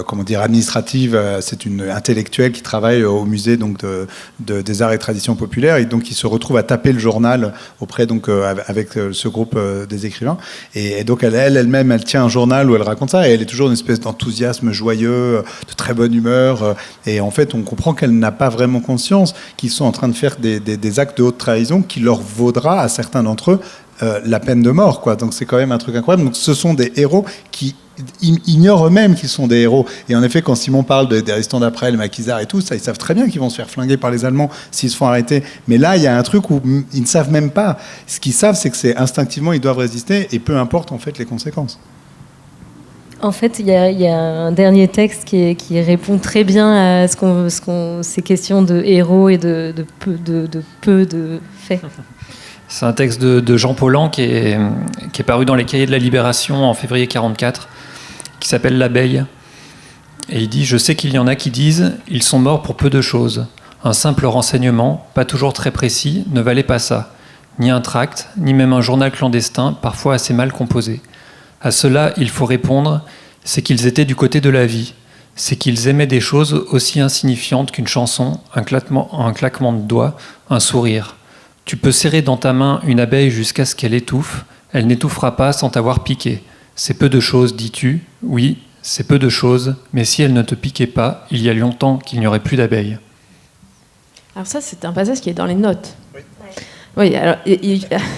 comment dire, administrative, c'est une intellectuelle qui travaille au musée donc des arts et traditions populaires, et donc qui se retrouve à taper le journal auprès donc avec ce groupe des écrivains, et donc elle-même elle tient un journal où elle raconte ça, et elle est toujours une espèce d'enthousiasme joyeux, de très bonne humeur, et en fait on comprend qu'elle n'a pas vraiment conscience qu'ils sont en train de faire des actes de haute trahison qui leur vaudra à certains d'entre eux la peine de mort, quoi. Donc c'est quand même un truc incroyable. Donc ce sont des héros qui ignorent eux-mêmes qu'ils sont des héros. Et en effet, quand Simon parle des résistants d'après, les maquisards et tout, ça, ils savent très bien qu'ils vont se faire flinguer par les Allemands s'ils se font arrêter. Mais là, il y a un truc où ils ne savent même pas. Ce qu'ils savent, c'est que c'est instinctivement, ils doivent résister, et peu importe en fait les conséquences. En fait, il y a un dernier texte qui répond très bien à ces questions de héros et de peu de faits. C'est un texte de Jean Paulhan qui est paru dans les Cahiers de la Libération en février 1944, qui s'appelle L'abeille. Et il dit « Je sais qu'il y en a qui disent « Ils sont morts pour peu de choses. Un simple renseignement, pas toujours très précis, ne valait pas ça. Ni un tract, ni même un journal clandestin, parfois assez mal composé. À cela, il faut répondre « C'est qu'ils étaient du côté de la vie. C'est qu'ils aimaient des choses aussi insignifiantes qu'une chanson, un claquement de doigts, un sourire. Tu peux serrer dans ta main une abeille jusqu'à ce qu'elle étouffe. Elle n'étouffera pas sans t'avoir piqué. C'est peu de choses, dis-tu. Oui, c'est peu de choses, mais si elle ne te piquait pas, il y a longtemps qu'il n'y aurait plus d'abeilles. » Alors ça, c'est un passage qui est dans les notes. Oui, alors,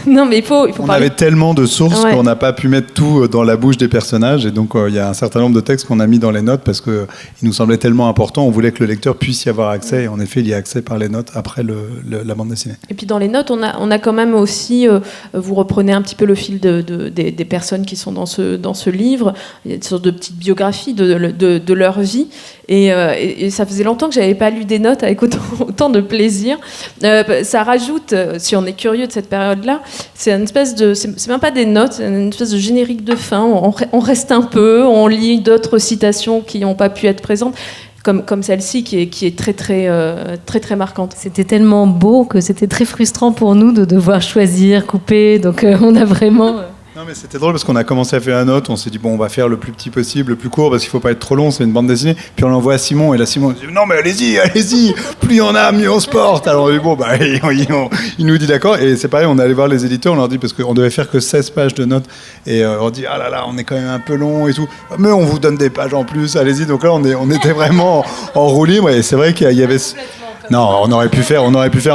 non, mais il faut on parler. avait tellement de sources qu'on n'a pas pu mettre tout dans la bouche des personnages, et donc il y a un certain nombre de textes qu'on a mis dans les notes parce qu'il nous semblait tellement important, on voulait que le lecteur puisse y avoir accès, et en effet il y a accès par les notes après la bande dessinée. Et puis dans les notes, on a quand même aussi, vous reprenez un petit peu le fil des personnes qui sont dans ce livre, il y a une sorte de petite biographie de leur vie, et ça faisait longtemps que j'avais pas lu des notes avec autant de plaisir. Ça rajoute, si on est curieux de cette période-là, c'est une espèce c'est même pas des notes, c'est une espèce de générique de fin. On reste un peu, on lit d'autres citations qui n'ont pas pu être présentes, comme celle-ci qui est très marquante. C'était tellement beau que c'était très frustrant pour nous de devoir choisir, couper. Donc on a vraiment Non mais c'était drôle parce qu'on a commencé à faire la note, on s'est dit bon on va faire le plus petit possible, le plus court parce qu'il faut pas être trop long, c'est une bande dessinée. Puis on l'envoie à Simon et là Simon dit non mais allez-y, plus il y en a mieux on se porte. Alors on dit bon bah il nous dit d'accord et c'est pareil, on est allé voir les éditeurs, on leur dit parce qu'on devait faire que 16 pages de notes et on dit ah là là on est quand même un peu long et tout, mais on vous donne des pages en plus, allez-y. Donc là on était vraiment en roue libre et c'est vrai qu'il y avait non, on aurait pu faire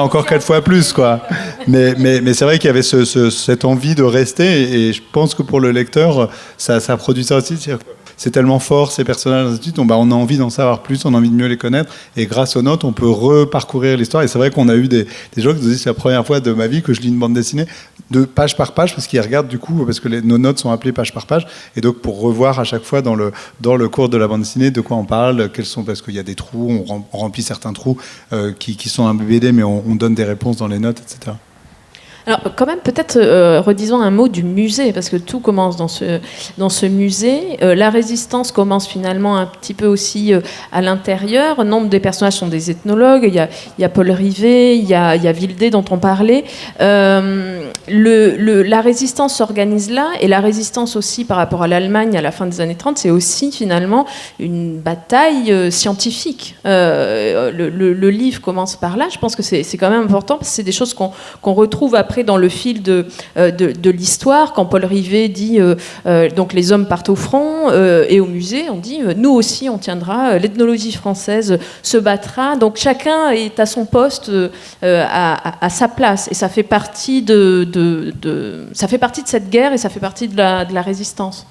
encore 4 fois plus, quoi. Mais c'est vrai qu'il y avait cette envie de rester, et je pense que pour le lecteur, ça produit ça aussi. C'est tellement fort, ces personnages, donc on a envie d'en savoir plus, on a envie de mieux les connaître, et grâce aux notes, on peut reparcourir l'histoire. Et c'est vrai qu'on a eu des gens qui nous disent c'est la première fois de ma vie que je lis une bande dessinée de page par page, parce qu'ils regardent du coup, parce que nos notes sont appelées page par page, et donc pour revoir à chaque fois dans le cours de la bande dessinée de quoi on parle, parce qu'il y a des trous, on remplit certains trous qui sont un BD, mais on donne des réponses dans les notes, etc. Alors, quand même, peut-être redisons un mot du musée, parce que tout commence dans ce musée. La résistance commence finalement un petit peu aussi à l'intérieur. Nombre des personnages sont des ethnologues. Il y a Paul Rivet, il y a Vildé dont on parlait. La résistance s'organise là, et la résistance aussi par rapport à l'Allemagne à la fin des années 30, c'est aussi finalement une bataille scientifique. Le livre commence par là. Je pense que c'est quand même important, parce que c'est des choses qu'on retrouve après dans le fil de l'histoire, quand Paul Rivet dit donc les hommes partent au front, et au musée on dit nous aussi on tiendra, l'ethnologie française se battra, donc chacun est à son poste, à sa place, et ça fait partie ça fait partie de cette guerre, et ça fait partie de la résistance.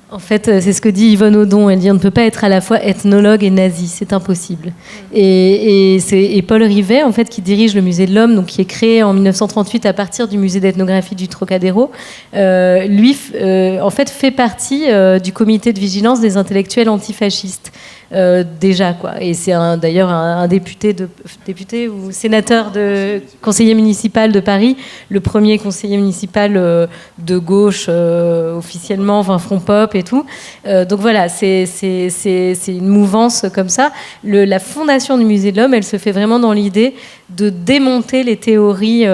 En fait, c'est ce que dit Yvonne Audon. Elle dit on ne peut pas être à la fois ethnologue et nazi, c'est impossible. Et Paul Rivet, en fait, qui dirige le musée de l'Homme, donc qui est créé en 1938 à partir du musée d'ethnographie du Trocadéro, lui, en fait, fait partie du comité de vigilance des intellectuels antifascistes. Déjà, quoi. Et c'est d'ailleurs un député ou sénateur conseiller municipal de Paris, le premier conseiller municipal de gauche officiellement, enfin Front Pop et tout. Donc voilà, c'est une mouvance comme ça. La fondation du Musée de l'Homme, elle se fait vraiment dans l'idée de démonter les théories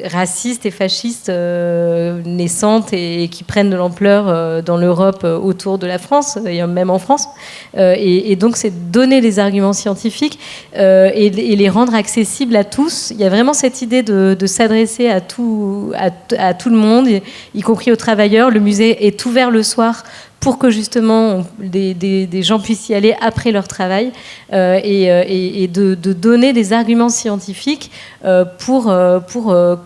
racistes et fascistes naissantes et qui prennent de l'ampleur dans l'Europe autour de la France, et même en France. Et donc, c'est donner les arguments scientifiques et les rendre accessibles à tous. Il y a vraiment cette idée de s'adresser à tout le monde, y compris aux travailleurs. Le musée est ouvert le soir pour que justement des gens puissent y aller après leur travail, et de donner des arguments scientifiques pour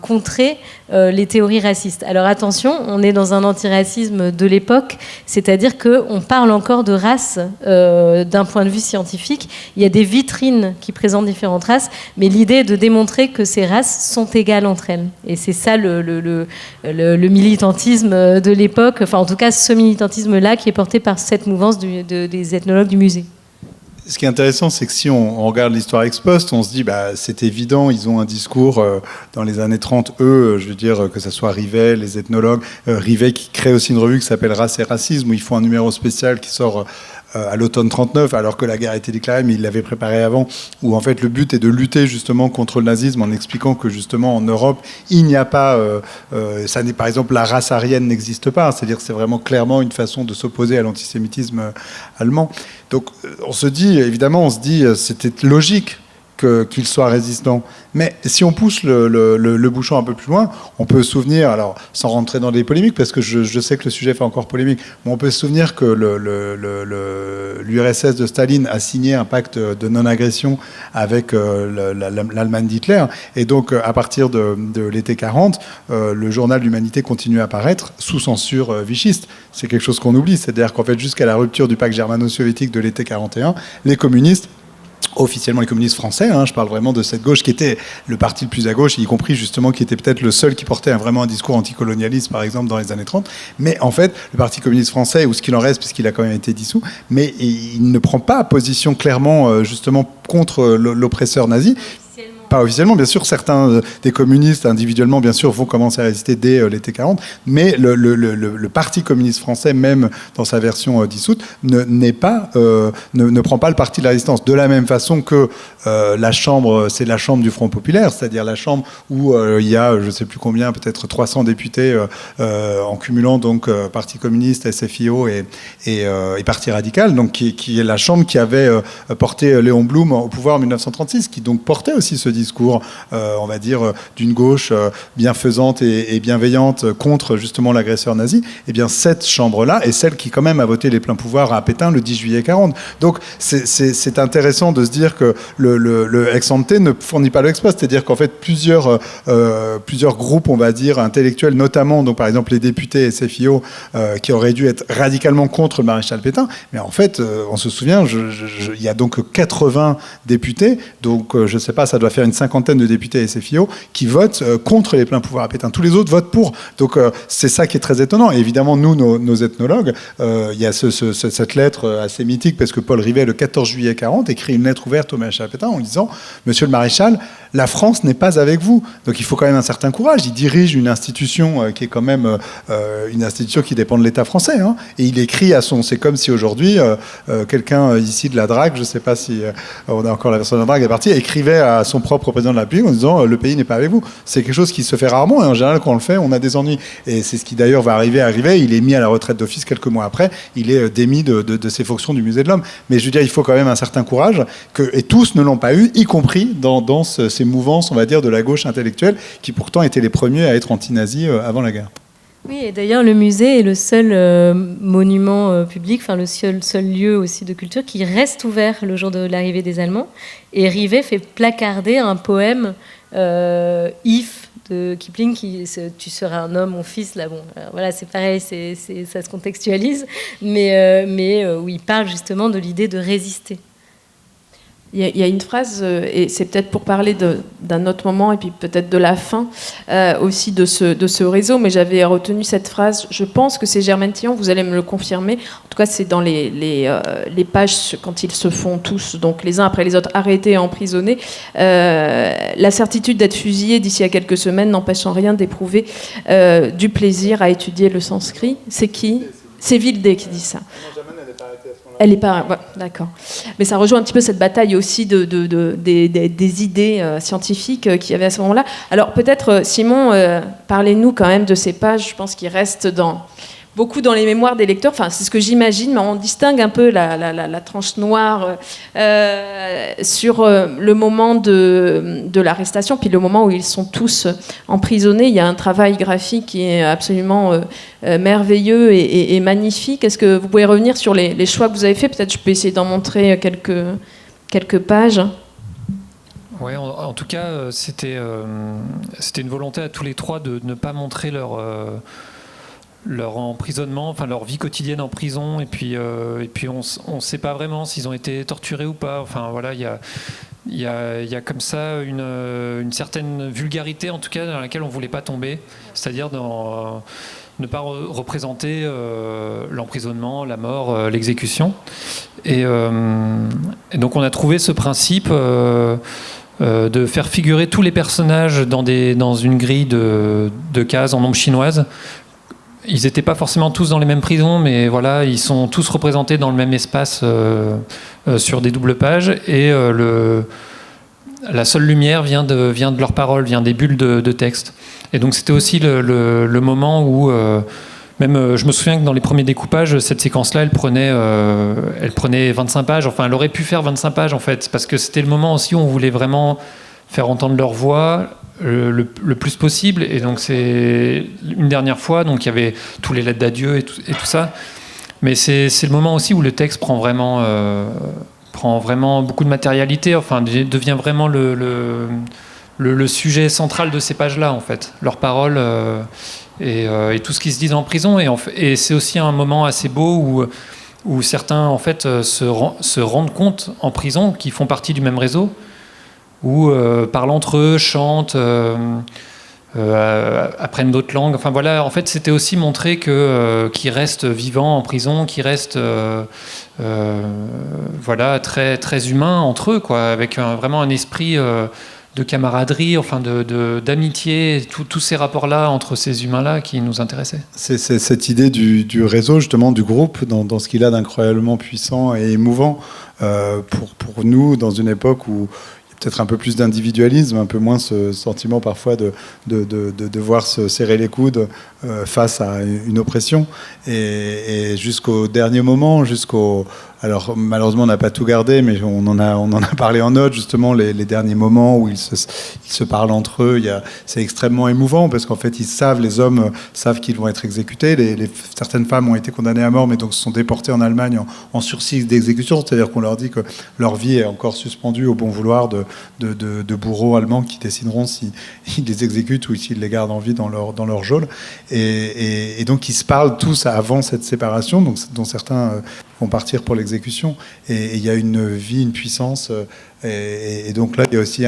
contrer les théories racistes. Alors attention, on est dans un antiracisme de l'époque, c'est-à-dire qu'on parle encore de race d'un point de vue scientifique. Il y a des vitrines qui présentent différentes races, mais l'idée est de démontrer que ces races sont égales entre elles. Et c'est ça le militantisme de l'époque, enfin en tout cas ce militantisme-là qui est porté par cette mouvance des ethnologues du musée. Ce qui est intéressant, c'est que si on regarde l'histoire ex post, on se dit c'est évident, ils ont un discours dans les années 30, eux, je veux dire, que ce soit Rivet, les ethnologues, Rivet qui crée aussi une revue qui s'appelle Race et Racisme, où ils font un numéro spécial qui sort à l'automne 39, alors que la guerre a été déclarée, mais il l'avait préparé avant, où en fait le but est de lutter justement contre le nazisme en expliquant que justement en Europe, il n'y a pas, ça n'est par exemple la race aryenne n'existe pas, c'est-à-dire que c'est vraiment clairement une façon de s'opposer à l'antisémitisme allemand. Donc on se dit, c'était logique qu'il soit résistant. Mais si on pousse le bouchon un peu plus loin, on peut se souvenir, alors sans rentrer dans des polémiques, parce que je sais que le sujet fait encore polémique, mais on peut se souvenir que l'URSS de Staline a signé un pacte de non-agression avec l'Allemagne d'Hitler, et donc à partir de l'été 40, le journal L'Humanité continue à apparaître sous censure vichiste. C'est quelque chose qu'on oublie, c'est-à-dire qu'en fait jusqu'à la rupture du pacte germano-soviétique de l'été 41, les communistes, officiellement les communistes français, je parle vraiment de cette gauche qui était le parti le plus à gauche, y compris justement qui était peut-être le seul qui portait vraiment un discours anticolonialiste par exemple dans les années 30, mais en fait le parti communiste français, ou ce qu'il en reste puisqu'il a quand même été dissous, mais il ne prend pas position clairement justement contre l'oppresseur nazi. pas officiellement, bien sûr, certains des communistes individuellement, bien sûr, vont commencer à résister dès l'été 40, mais le Parti communiste français, même dans sa version dissoute, ne prend pas le parti de la résistance. De la même façon que la Chambre, c'est la Chambre du Front populaire, c'est-à-dire la Chambre où il y a, je ne sais plus combien, peut-être 300 députés en cumulant donc Parti communiste, SFIO et Parti radical, donc qui est la Chambre qui avait porté Léon Blum au pouvoir en 1936, qui donc portait aussi ce discours, on va dire, d'une gauche bienfaisante et bienveillante contre justement l'agresseur nazi. Eh bien, cette Chambre-là est celle qui quand même a voté les pleins pouvoirs à Pétain le 10 juillet 40. Donc, c'est intéressant de se dire que le ex-ante ne fournit pas le ex-post, c'est-à-dire qu'en fait, plusieurs groupes, on va dire, intellectuels, notamment, donc, par exemple, les députés SFIO, qui auraient dû être radicalement contre le maréchal Pétain, mais en fait, on se souvient, il y a donc 80 députés, donc je ne sais pas, ça doit faire une cinquantaine de députés SFIO qui votent contre les pleins pouvoirs à Pétain. Tous les autres votent pour. Donc c'est ça qui est très étonnant. Et évidemment, nous, nos ethnologues, il y a cette lettre assez mythique, parce que Paul Rivet, le 14 juillet 40, écrit une lettre ouverte au maréchal Pétain en disant « Monsieur le maréchal, la France n'est pas avec vous. » Donc il faut quand même un certain courage. Il dirige une institution qui est quand même une institution qui dépend de l'État français. Hein. Et il écrit à son... C'est comme si aujourd'hui, quelqu'un ici de la DRAC, je ne sais pas si on a encore la version de la DRAC est partie, écrivait à son propre président de la République en disant « Le pays n'est pas avec vous ». C'est quelque chose qui se fait rarement. Et en général, quand on le fait, on a des ennuis. Et c'est ce qui d'ailleurs va arriver. Il est mis à la retraite d'office quelques mois après. Il est démis de ses fonctions du Musée de l'Homme. Mais je veux dire, il faut quand même un certain courage. Et tous ne l'ont pas eu, y compris dans ces mouvances, on va dire, de la gauche intellectuelle, qui pourtant étaient les premiers à être anti-nazis avant la guerre. Oui, et d'ailleurs, le musée est le seul monument public, enfin le seul lieu aussi de culture qui reste ouvert le jour de l'arrivée des Allemands. Et Rivet fait placarder un poème If de Kipling, tu seras un homme, mon fils. Là, bon, voilà, c'est pareil, ça se contextualise, mais où il parle justement de l'idée de résister. Il y a une phrase, et c'est peut-être pour parler d'un autre moment, et puis peut-être de la fin aussi de ce réseau, mais j'avais retenu cette phrase, je pense que c'est Germaine Tillon, vous allez me le confirmer, en tout cas c'est dans les pages, quand ils se font tous, donc les uns après les autres, arrêtés et emprisonnés, la certitude d'être fusillé d'ici à quelques semaines n'empêche en rien d'éprouver du plaisir à étudier le sanskrit. C'est qui ? C'est Vildé qui dit ça. Elle n'est pas... Ouais, d'accord. Mais ça rejoint un petit peu cette bataille aussi des idées scientifiques qu'il y avait à ce moment-là. Alors peut-être, Simon, parlez-nous quand même de ces pages, je pense, qui restent beaucoup dans les mémoires des lecteurs. Enfin, c'est ce que j'imagine, mais on distingue un peu la tranche noire sur le moment de l'arrestation, puis le moment où ils sont tous emprisonnés. Il y a un travail graphique qui est absolument merveilleux et magnifique. Est-ce que vous pouvez revenir sur les choix que vous avez faits ? Peut-être je peux essayer d'en montrer quelques pages. Ouais, en tout cas, c'était une volonté à tous les trois de ne pas montrer leur emprisonnement, enfin leur vie quotidienne en prison, et puis on sait pas vraiment s'ils ont été torturés ou pas. Enfin voilà, il y a comme ça une certaine vulgarité, en tout cas, dans laquelle on voulait pas tomber, c'est-à-dire dans ne pas représenter l'emprisonnement, la mort, l'exécution. Et donc on a trouvé ce principe de faire figurer tous les personnages dans une grille de cases en ombre chinoise. Ils n'étaient pas forcément tous dans les mêmes prisons, mais voilà, ils sont tous représentés dans le même espace sur des doubles pages. Et la seule lumière vient de leurs paroles, vient des bulles de texte. Et donc c'était aussi le moment où, même je me souviens que dans les premiers découpages, cette séquence-là, elle prenait 25 pages. Enfin, elle aurait pu faire 25 pages en fait, parce que c'était le moment aussi où on voulait vraiment faire entendre leur voix le plus possible. Et donc c'est une dernière fois, donc il y avait tous les lettres d'adieu et tout ça. Mais c'est le moment aussi où le texte prend vraiment beaucoup de matérialité, enfin devient vraiment le sujet central de ces pages-là en fait, leurs paroles et tout ce qui se dit en prison. Et c'est aussi un moment assez beau où certains en fait se rendent compte en prison qu'ils font partie du même réseau, où parlent entre eux, chantent, apprennent d'autres langues. Enfin voilà, en fait, c'était aussi montrer qu'ils restent vivants en prison, qu'ils restent voilà, très, très humains entre eux, quoi, avec vraiment un esprit de camaraderie, enfin d'amitié, tous ces rapports-là entre ces humains-là qui nous intéressaient. C'est cette idée du réseau, justement, du groupe, dans ce qu'il a d'incroyablement puissant et émouvant pour nous, dans une époque où peut-être un peu plus d'individualisme, un peu moins ce sentiment parfois de devoir se serrer les coudes face à une oppression. Et jusqu'au dernier moment, alors malheureusement on n'a pas tout gardé, mais on en a parlé en note, justement, les derniers moments où ils se parlent entre eux. C'est extrêmement émouvant parce qu'en fait les hommes savent qu'ils vont être exécutés. Certaines femmes ont été condamnées à mort, mais donc se sont déportées en Allemagne en sursis d'exécution, c'est-à-dire qu'on leur dit que leur vie est encore suspendue au bon vouloir de bourreaux allemands qui décideront s'ils les exécutent ou s'ils les gardent en vie dans leur geôle. Et donc ils se parlent tous avant cette séparation, dont certains vont partir pour l'exécution. Et il y a une vie, une puissance. Et donc là, il y a aussi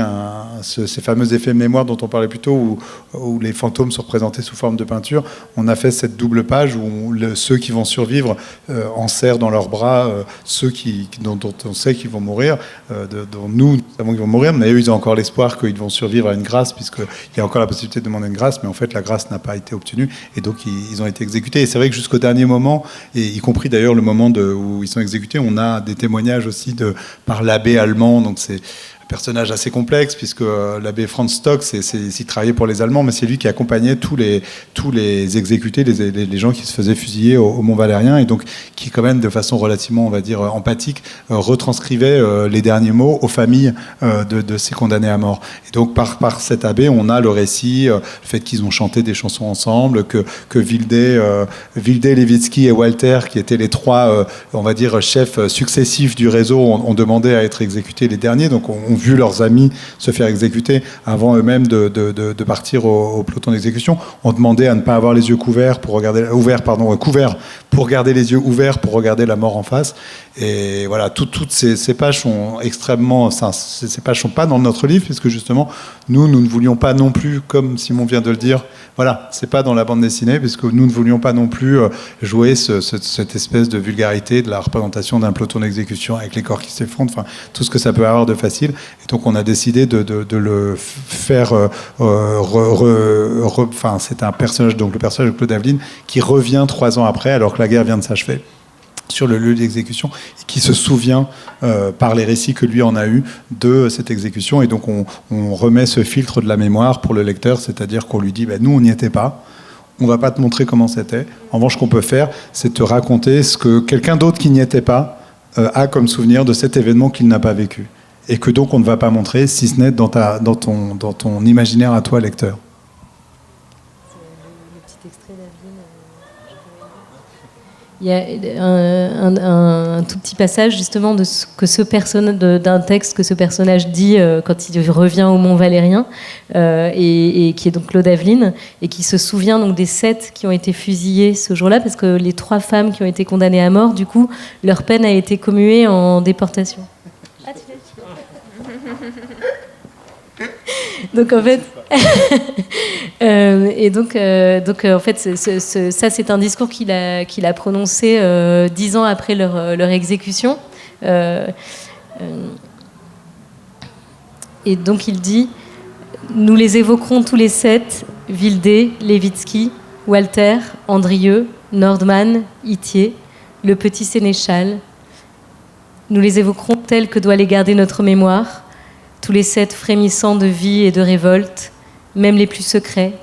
ces fameux effets de mémoire dont on parlait plus tôt, où les fantômes sont représentés sous forme de peinture. On a fait cette double page où ceux qui vont survivre enserrent dans leurs bras ceux dont on sait qu'ils vont mourir, dont nous savons qu'ils vont mourir, mais eux, ils ont encore l'espoir qu'ils vont survivre à une grâce, puisqu'il y a encore la possibilité de demander une grâce, mais en fait, la grâce n'a pas été obtenue, et donc ils ont été exécutés. Et c'est vrai que jusqu'au dernier moment, et y compris d'ailleurs le moment où ils sont exécutés, on a des témoignages aussi par l'abbé allemand, donc c'est un personnage assez complexe, puisque l'abbé Franz Stock, il travaillait pour les Allemands, mais c'est lui qui accompagnait tous les exécutés, les gens qui se faisaient fusiller au Mont Valérien, et donc qui, quand même, de façon relativement, on va dire, empathique, retranscrivait les derniers mots aux familles de ces condamnés à mort. Et donc, par cet abbé, on a le récit, le fait qu'ils ont chanté des chansons ensemble, que Vilde, Levitsky et Walter, qui étaient les trois, on va dire, chefs successifs du réseau, ont demandé à être exécutés les derniers, donc ont vu leurs amis se faire exécuter avant eux-mêmes de partir au peloton d'exécution. On demandait à ne pas avoir les yeux couverts couverts pour garder les yeux ouverts pour regarder la mort en face. Et voilà, toutes ces pages sont extrêmement... Ces pages ne sont pas dans notre livre, puisque justement, nous ne voulions pas non plus, comme Simon vient de le dire, voilà, c'est pas dans la bande dessinée, puisque nous ne voulions pas non plus jouer cette espèce de vulgarité de la représentation d'un peloton d'exécution avec les corps qui s'effondrent, enfin, tout ce que ça peut avoir de facile. Et donc, on a décidé de le faire... Enfin, c'est un personnage, donc le personnage de Claude Aveline, qui revient 3 ans après, alors que la guerre vient de s'achever, sur le lieu d'exécution, et qui se souvient par les récits que lui en a eu de cette exécution. Et donc on remet ce filtre de la mémoire pour le lecteur, c'est-à-dire qu'on lui dit nous on n'y était pas, on va pas te montrer comment c'était, en revanche ce qu'on peut faire c'est te raconter ce que quelqu'un d'autre qui n'y était pas a comme souvenir de cet événement qu'il n'a pas vécu, et que donc on ne va pas montrer, si ce n'est dans ton imaginaire à toi, lecteur. Il y a un tout petit passage justement d'un texte que ce personnage dit quand il revient au Mont Valérien, et qui est donc Claude Aveline, et qui se souvient donc des 7 qui ont été fusillés ce jour-là, parce que les 3 femmes qui ont été condamnées à mort, du coup, leur peine a été commuée en déportation. Donc en fait, en fait, ça c'est un discours qu'il a prononcé 10 ans après leur exécution. Et donc il dit: nous les évoquerons tous les 7, Vilde, Levitsky, Walter, Andrieux, Nordman, Itier, le petit sénéchal. Nous les évoquerons tels que doit les garder notre mémoire, tous les 7 frémissants de vie et de révolte, même les plus secrets,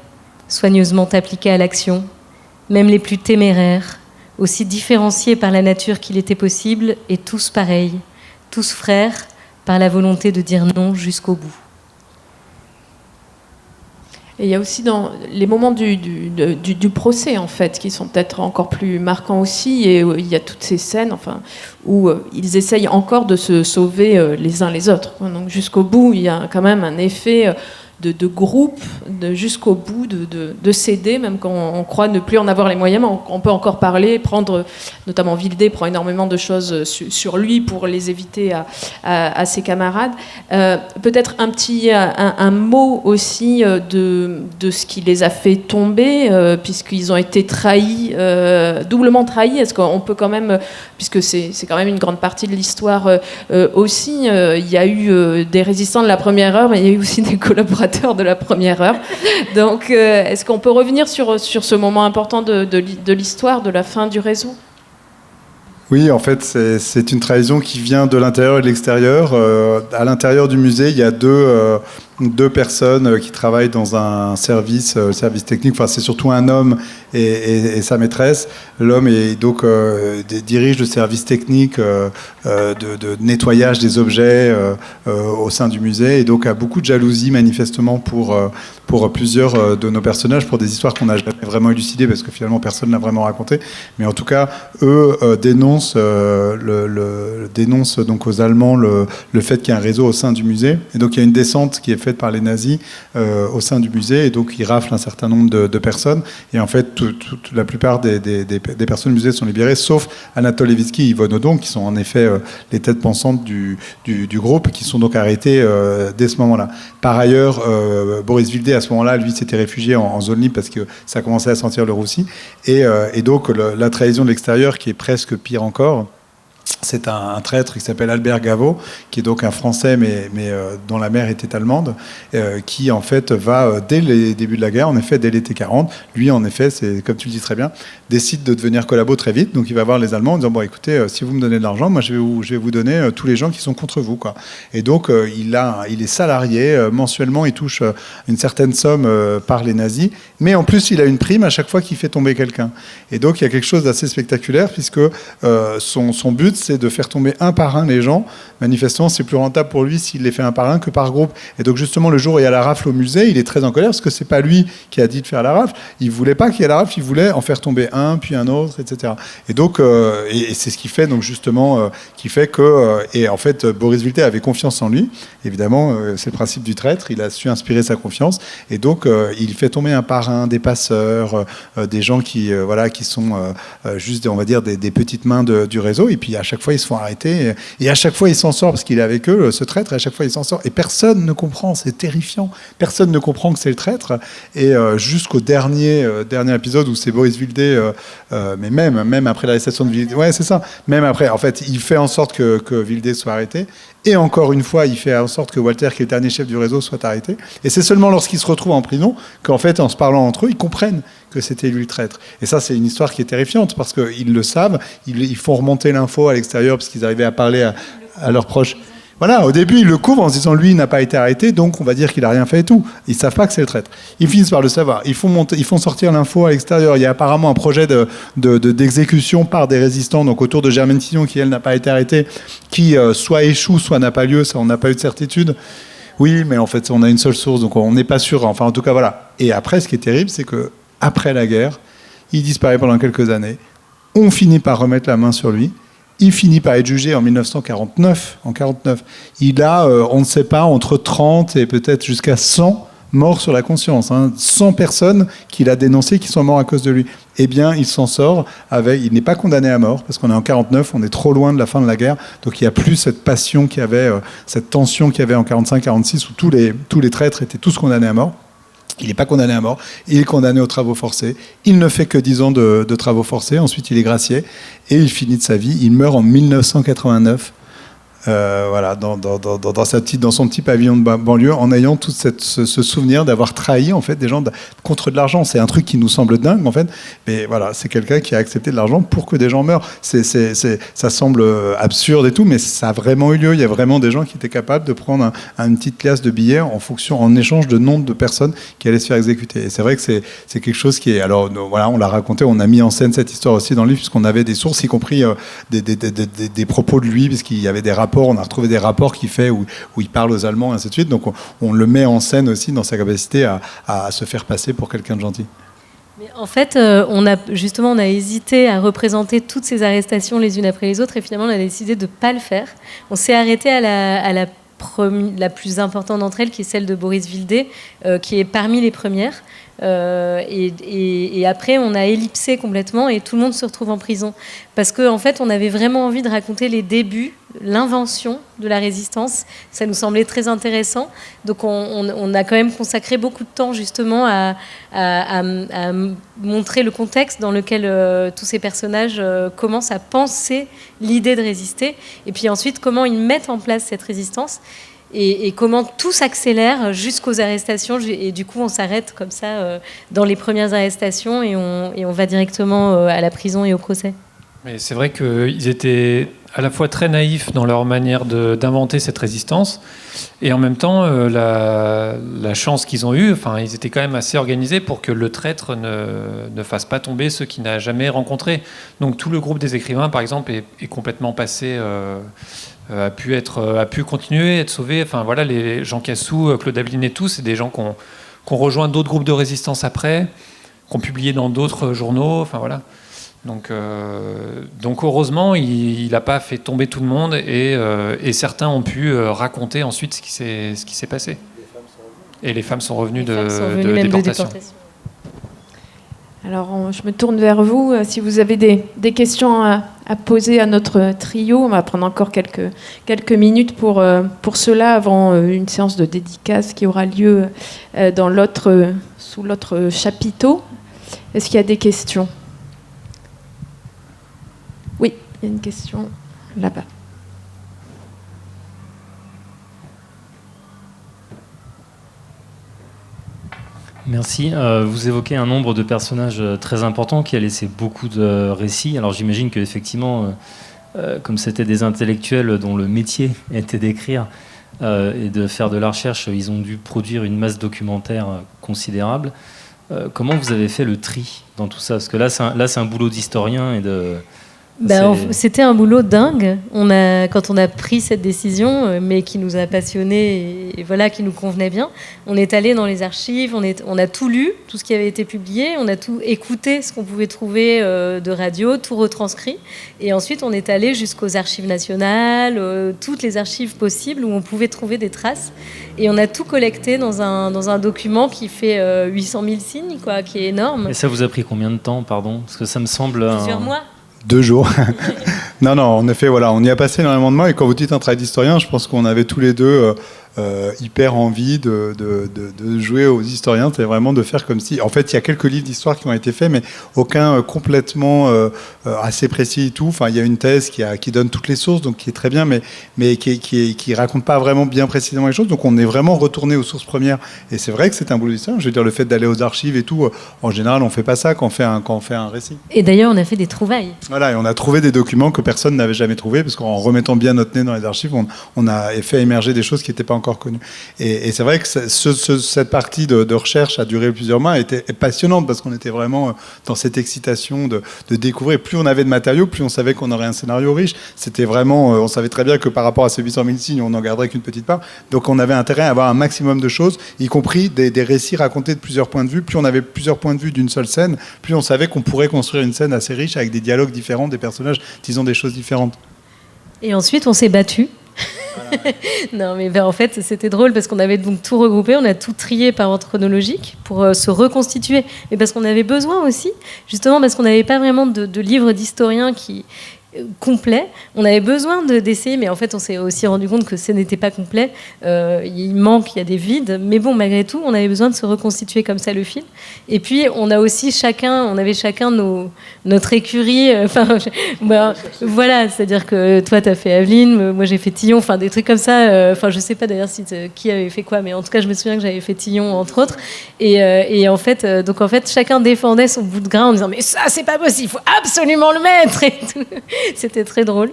soigneusement appliqués à l'action, même les plus téméraires, aussi différenciés par la nature qu'il était possible, et tous pareils, tous frères, par la volonté de dire non jusqu'au bout. Et il y a aussi dans les moments du procès, en fait, qui sont peut-être encore plus marquants aussi, et il y a toutes ces scènes, enfin, où ils essayent encore de se sauver les uns les autres. Donc jusqu'au bout, il y a quand même un effet de groupe jusqu'au bout, de s'aider, même quand on croit ne plus en avoir les moyens. Mais on peut encore parler, notamment Vildé prend énormément de choses sur lui pour les éviter à ses camarades. Peut-être un mot aussi de ce qui les a fait tomber, puisqu'ils ont été trahis, doublement trahis. Est-ce qu'on peut quand même, puisque c'est quand même une grande partie de l'histoire aussi, il y a eu des résistants de la première heure, mais il y a eu aussi des collaborateurs de la première heure. Donc, est-ce qu'on peut revenir sur ce moment important de l'histoire, de la fin du réseau ? Oui, en fait, c'est une trahison qui vient de l'intérieur et de l'extérieur. À l'intérieur du musée, il y a deux personnes qui travaillent dans un service technique. Enfin, c'est surtout un homme et sa maîtresse. L'homme dirige le service technique de nettoyage des objets au sein du musée, et donc a beaucoup de jalousie manifestement pour plusieurs de nos personnages, pour des histoires qu'on n'a jamais vraiment élucidées parce que finalement personne n'a vraiment raconté. Mais en tout cas, eux dénoncent donc aux Allemands le fait qu'il y a un réseau au sein du musée, et donc il y a une descente qui est faite par les nazis au sein du musée, et donc ils raflent un certain nombre de personnes, et en fait la plupart des personnes du musée sont libérées, sauf Anatole Levitsky et Yvonne Odon, qui sont en effet les têtes pensantes du groupe, qui sont donc arrêtés dès ce moment-là. Par ailleurs, Boris Vildé, à ce moment-là, lui, s'était réfugié en zone libre parce que ça commençait à sentir le roussi, et donc la trahison de l'extérieur, qui est presque pire encore, c'est un traître qui s'appelle Albert Gaveau, qui est donc un Français, mais dont la mère était allemande, qui en fait va, dès les débuts de la guerre, en effet, dès l'été 40, lui, en effet, c'est comme tu le dis très bien, décide de devenir collabo très vite. Donc il va voir les Allemands en disant, bon, écoutez, si vous me donnez de l'argent, moi je vais vous donner tous les gens qui sont contre vous, quoi. Et donc il est salarié, mensuellement, il touche une certaine somme par les nazis, mais en plus il a une prime à chaque fois qu'il fait tomber quelqu'un. Et donc il y a quelque chose d'assez spectaculaire, puisque son but, c'est de faire tomber un par un les gens. Manifestement, c'est plus rentable pour lui s'il les fait un par un que par groupe. Et donc justement, le jour où il y a la rafle au musée, il est très en colère parce que c'est pas lui qui a dit de faire la rafle. Il voulait pas qu'il y ait la rafle, il voulait en faire tomber un, puis un autre, etc. Et donc, et c'est ce qui fait donc justement, qui fait que, et en fait, Boris Vildé avait confiance en lui. Évidemment, c'est le principe du traître. Il a su inspirer sa confiance, et donc il fait tomber un par un des passeurs, des gens qui sont juste, on va dire, des petites mains du réseau. Et puis à chaque fois, ils se font arrêter, et à chaque fois, il s'en sort parce qu'il est avec eux, ce traître, et à chaque fois, il s'en sort. Et personne ne comprend, c'est terrifiant. Personne ne comprend que c'est le traître. Et jusqu'au dernier épisode où c'est Boris Vildé, mais même après l'arrestation de Vildé, ouais, c'est ça. Même après, en fait, il fait en sorte que Vildé soit arrêté. Et encore une fois, il fait en sorte que Walter, qui est le dernier chef du réseau, soit arrêté. Et c'est seulement lorsqu'ils se retrouvent en prison qu'en fait, en se parlant entre eux, ils comprennent que c'était lui le traître. Et ça, c'est une histoire qui est terrifiante parce qu'ils le savent. Ils font remonter l'info à l'extérieur parce qu'ils arrivaient à parler à leurs proches. Voilà, au début, ils le couvrent en se disant lui, il n'a pas été arrêté, donc on va dire qu'il n'a rien fait et tout. Ils ne savent pas que c'est le traître. Ils finissent par le savoir. Ils font sortir l'info à l'extérieur. Il y a apparemment un projet d'exécution par des résistants, donc autour de Germaine Tillon, qui, elle, n'a pas été arrêtée, qui soit échoue, soit n'a pas lieu. Ça, on n'a pas eu de certitude. Oui, mais en fait, on a une seule source, donc on n'est pas sûr. Enfin, en tout cas, voilà. Et après, ce qui est terrible, c'est qu'après la guerre, il disparaît pendant quelques années. On finit par remettre la main sur lui. Il finit par être jugé en 1949. Il a, on ne sait pas, entre 30 et peut-être jusqu'à 100 morts sur la conscience. 100 personnes qu'il a dénoncées qui sont mortes à cause de lui. Eh bien, il s'en sort avec... Il n'est pas condamné à mort, parce qu'on est en 49, on est trop loin de la fin de la guerre. Donc il n'y a plus cette passion qu'il y avait, cette tension qu'il y avait en 45-46, où tous les traîtres étaient tous condamnés à mort. Il n'est pas condamné à mort, il est condamné aux travaux forcés. Il ne fait que 10 ans de travaux forcés, ensuite il est gracié, et il finit de sa vie. Il meurt en 1989, voilà, dans son petit pavillon de banlieue, en ayant tout ce souvenir d'avoir trahi en fait, des gens contre de l'argent. C'est un truc qui nous semble dingue, en fait, mais voilà, c'est quelqu'un qui a accepté de l'argent pour que des gens meurent. Ça semble absurde et tout, mais ça a vraiment eu lieu. Il y a vraiment des gens qui étaient capables de prendre une petite pièce de billets en échange de nombre de personnes qui allaient se faire exécuter. Et c'est vrai que c'est quelque chose qui est... Alors voilà, on l'a raconté, on a mis en scène cette histoire aussi dans le livre, puisqu'on avait des sources, y compris des propos de lui, puisqu'il y avait des rapports. On a retrouvé des rapports qu'il fait où il parle aux Allemands et ainsi de suite. Donc on le met en scène aussi dans sa capacité à se faire passer pour quelqu'un de gentil. Mais en fait, on a hésité à représenter toutes ces arrestations les unes après les autres, et finalement on a décidé de ne pas le faire. On s'est arrêté à la la plus importante d'entre elles, qui est celle de Boris Vildé, qui est parmi les premières. Et après, on a ellipsé complètement et tout le monde se retrouve en prison. Parce qu'en fait, on avait vraiment envie de raconter les débuts, l'invention de la résistance. Ça nous semblait très intéressant. Donc, on a quand même consacré beaucoup de temps, justement, à montrer le contexte dans lequel tous ces personnages commencent à penser l'idée de résister. Et puis ensuite, comment ils mettent en place cette résistance. Et comment tout s'accélère jusqu'aux arrestations. Et du coup, on s'arrête comme ça dans les premières arrestations et on va directement à la prison et au procès. Mais c'est vrai qu'ils étaient à la fois très naïfs dans leur manière d'inventer cette résistance et en même temps, la chance qu'ils ont eue, enfin, ils étaient quand même assez organisés pour que le traître ne fasse pas tomber ceux qu'il n'a jamais rencontrés. Donc tout le groupe des écrivains, par exemple, est complètement passé... a pu continuer, être sauvé. Enfin voilà, les Jean Cassou, Claude Aveline et tout, c'est des gens qui ont rejoint d'autres groupes de résistance après, qui ont publié dans d'autres journaux. Enfin voilà. Donc heureusement, il n'a pas fait tomber tout le monde et certains ont pu raconter ensuite ce qui s'est passé. Et les femmes sont revenues de déportation. Alors, je me tourne vers vous. Si vous avez des questions à poser à notre trio, on va prendre encore quelques minutes pour cela avant une séance de dédicace qui aura lieu sous l'autre chapiteau. Est-ce qu'il y a des questions ? Oui, il y a une question là-bas. Merci. Vous évoquez un nombre de personnages très importants qui a laissé beaucoup de récits. Alors j'imagine qu'effectivement, comme c'était des intellectuels dont le métier était d'écrire et de faire de la recherche, ils ont dû produire une masse documentaire considérable. Comment vous avez fait le tri dans tout ça ? Parce que là, c'est un boulot d'historien et de... C'était un boulot dingue. Quand on a pris cette décision, mais qui nous a passionnés et voilà, qui nous convenait bien, on est allé dans les archives, on a tout lu, tout ce qui avait été publié, on a tout écouté, ce qu'on pouvait trouver de radio, tout retranscrit. Et ensuite, on est allé jusqu'aux archives nationales, toutes les archives possibles où on pouvait trouver des traces. Et on a tout collecté dans un document qui fait 800 000 signes, quoi, qui est énorme. Et ça vous a pris combien de temps, pardon ? Parce que ça me semble... Plusieurs mois. 2 jours. Non, en effet, voilà, on y a passé énormément de mois. Et quand vous dites un travail d'historien, je pense qu'on avait tous les deux hyper envie de jouer aux historiens. C'est vraiment de faire comme si... En fait, il y a quelques livres d'histoire qui ont été faits, mais aucun complètement assez précis et tout. Enfin, il y a une thèse qui donne toutes les sources, donc qui est très bien, mais qui raconte pas vraiment bien précisément les choses. Donc, on est vraiment retourné aux sources premières. Et c'est vrai que c'est un boulot d'historien. Je veux dire, le fait d'aller aux archives et tout, en général, on fait pas ça quand on fait un récit. Et d'ailleurs, on a fait des trouvailles. Voilà, et on a trouvé des documents que personne n'avait jamais trouvés, parce qu'en remettant bien notre nez dans les archives, on a fait émerger des choses qui n'étaient pas encore connues. Et c'est vrai que cette partie de recherche a duré plusieurs mois, était passionnante, parce qu'on était vraiment dans cette excitation de découvrir. Plus on avait de matériaux, plus on savait qu'on aurait un scénario riche. C'était vraiment, on savait très bien que par rapport à ces 800 000 signes, on n'en garderait qu'une petite part. Donc on avait intérêt à avoir un maximum de choses, y compris des récits racontés de plusieurs points de vue. Plus on avait plusieurs points de vue d'une seule scène, plus on savait qu'on pourrait construire une scène assez riche avec des dialogues différents, des personnages disant des choses différentes. Et ensuite, on s'est battus. Voilà. Non, mais en fait, c'était drôle parce qu'on avait donc tout regroupé, on a tout trié par ordre chronologique pour se reconstituer. Mais parce qu'on avait besoin aussi, justement parce qu'on n'avait pas vraiment de livre d'historien complet. On avait besoin d'essayer, mais en fait, on s'est aussi rendu compte que ce n'était pas complet. Il manque, il y a des vides. Mais bon, malgré tout, on avait besoin de se reconstituer comme ça le film. Et puis, on avait chacun notre écurie. Voilà, c'est-à-dire que toi, tu as fait Aveline, moi, j'ai fait Tillon, enfin, des trucs comme ça. Je sais pas d'ailleurs qui avait fait quoi, mais en tout cas, je me souviens que j'avais fait Tillon, entre autres. Et en fait, chacun défendait son bout de grain en disant « Mais ça, c'est pas possible, il faut absolument le mettre !» et tout. C'était très drôle.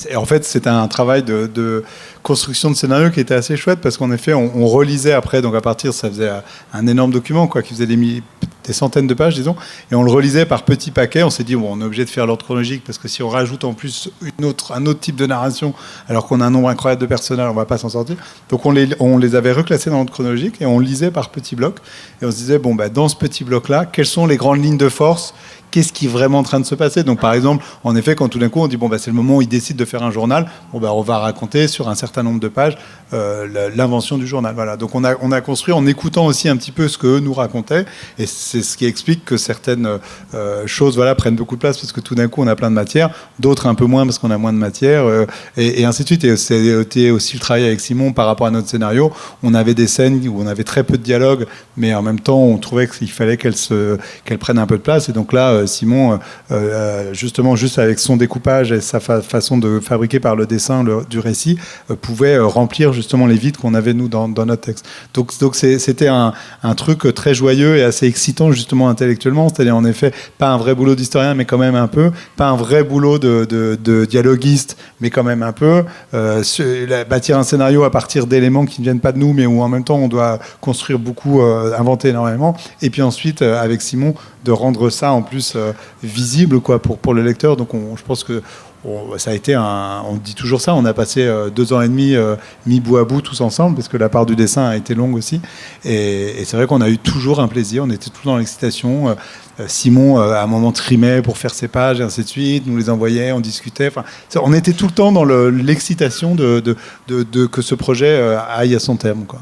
Et en fait, c'était un travail de construction de scénario qui était assez chouette parce qu'en effet, on relisait après. Donc à partir, ça faisait un énorme document qui faisait des des centaines de pages, disons, et on le relisait par petits paquets. On s'est dit, bon, on est obligé de faire l'ordre chronologique, parce que si on rajoute en plus un autre type de narration, alors qu'on a un nombre incroyable de personnages, on va pas s'en sortir. Donc on les avait reclassés dans l'ordre chronologique, et on lisait par petits blocs, et on se disait, bon, bah, dans ce petit bloc-là, quelles sont les grandes lignes de force? Qu'est-ce qui est vraiment en train de se passer? Donc, par exemple, en effet, quand tout d'un coup on dit bon, bah, c'est le moment où il décide de faire un journal, bon, bah, on va raconter sur un certain nombre de pages l'invention du journal. Voilà. Donc, on a construit en écoutant aussi un petit peu ce qu'eux nous racontaient, et c'est ce qui explique que certaines choses, voilà, prennent beaucoup de place parce que tout d'un coup on a plein de matière, d'autres un peu moins parce qu'on a moins de matière, et ainsi de suite. Et c'était aussi le travail avec Simon par rapport à notre scénario. On avait des scènes où on avait très peu de dialogue, mais en même temps on trouvait qu'il fallait qu'elles prennent un peu de place. Et donc là, Simon, justement, juste avec son découpage et sa façon de fabriquer par le dessin du récit, pouvait remplir justement les vides qu'on avait nous dans notre texte. Donc c'était un truc très joyeux et assez excitant justement intellectuellement, c'est-à-dire en effet pas un vrai boulot d'historien mais quand même un peu, pas un vrai boulot de dialoguiste mais quand même un peu, bâtir un scénario à partir d'éléments qui ne viennent pas de nous mais où en même temps on doit construire beaucoup, inventer énormément, et puis ensuite avec Simon de rendre ça en plus visible quoi, pour le lecteur. Donc je pense que ça a été on dit toujours ça, on a passé 2 ans et demi mis bout à bout tous ensemble, parce que la part du dessin a été longue aussi, et c'est vrai qu'on a eu toujours un plaisir, on était toujours dans l'excitation. Simon à un moment trimait pour faire ses pages et ainsi de suite, nous les envoyait, on discutait, enfin, on était tout le temps dans l'excitation de que ce projet aille à son terme quoi.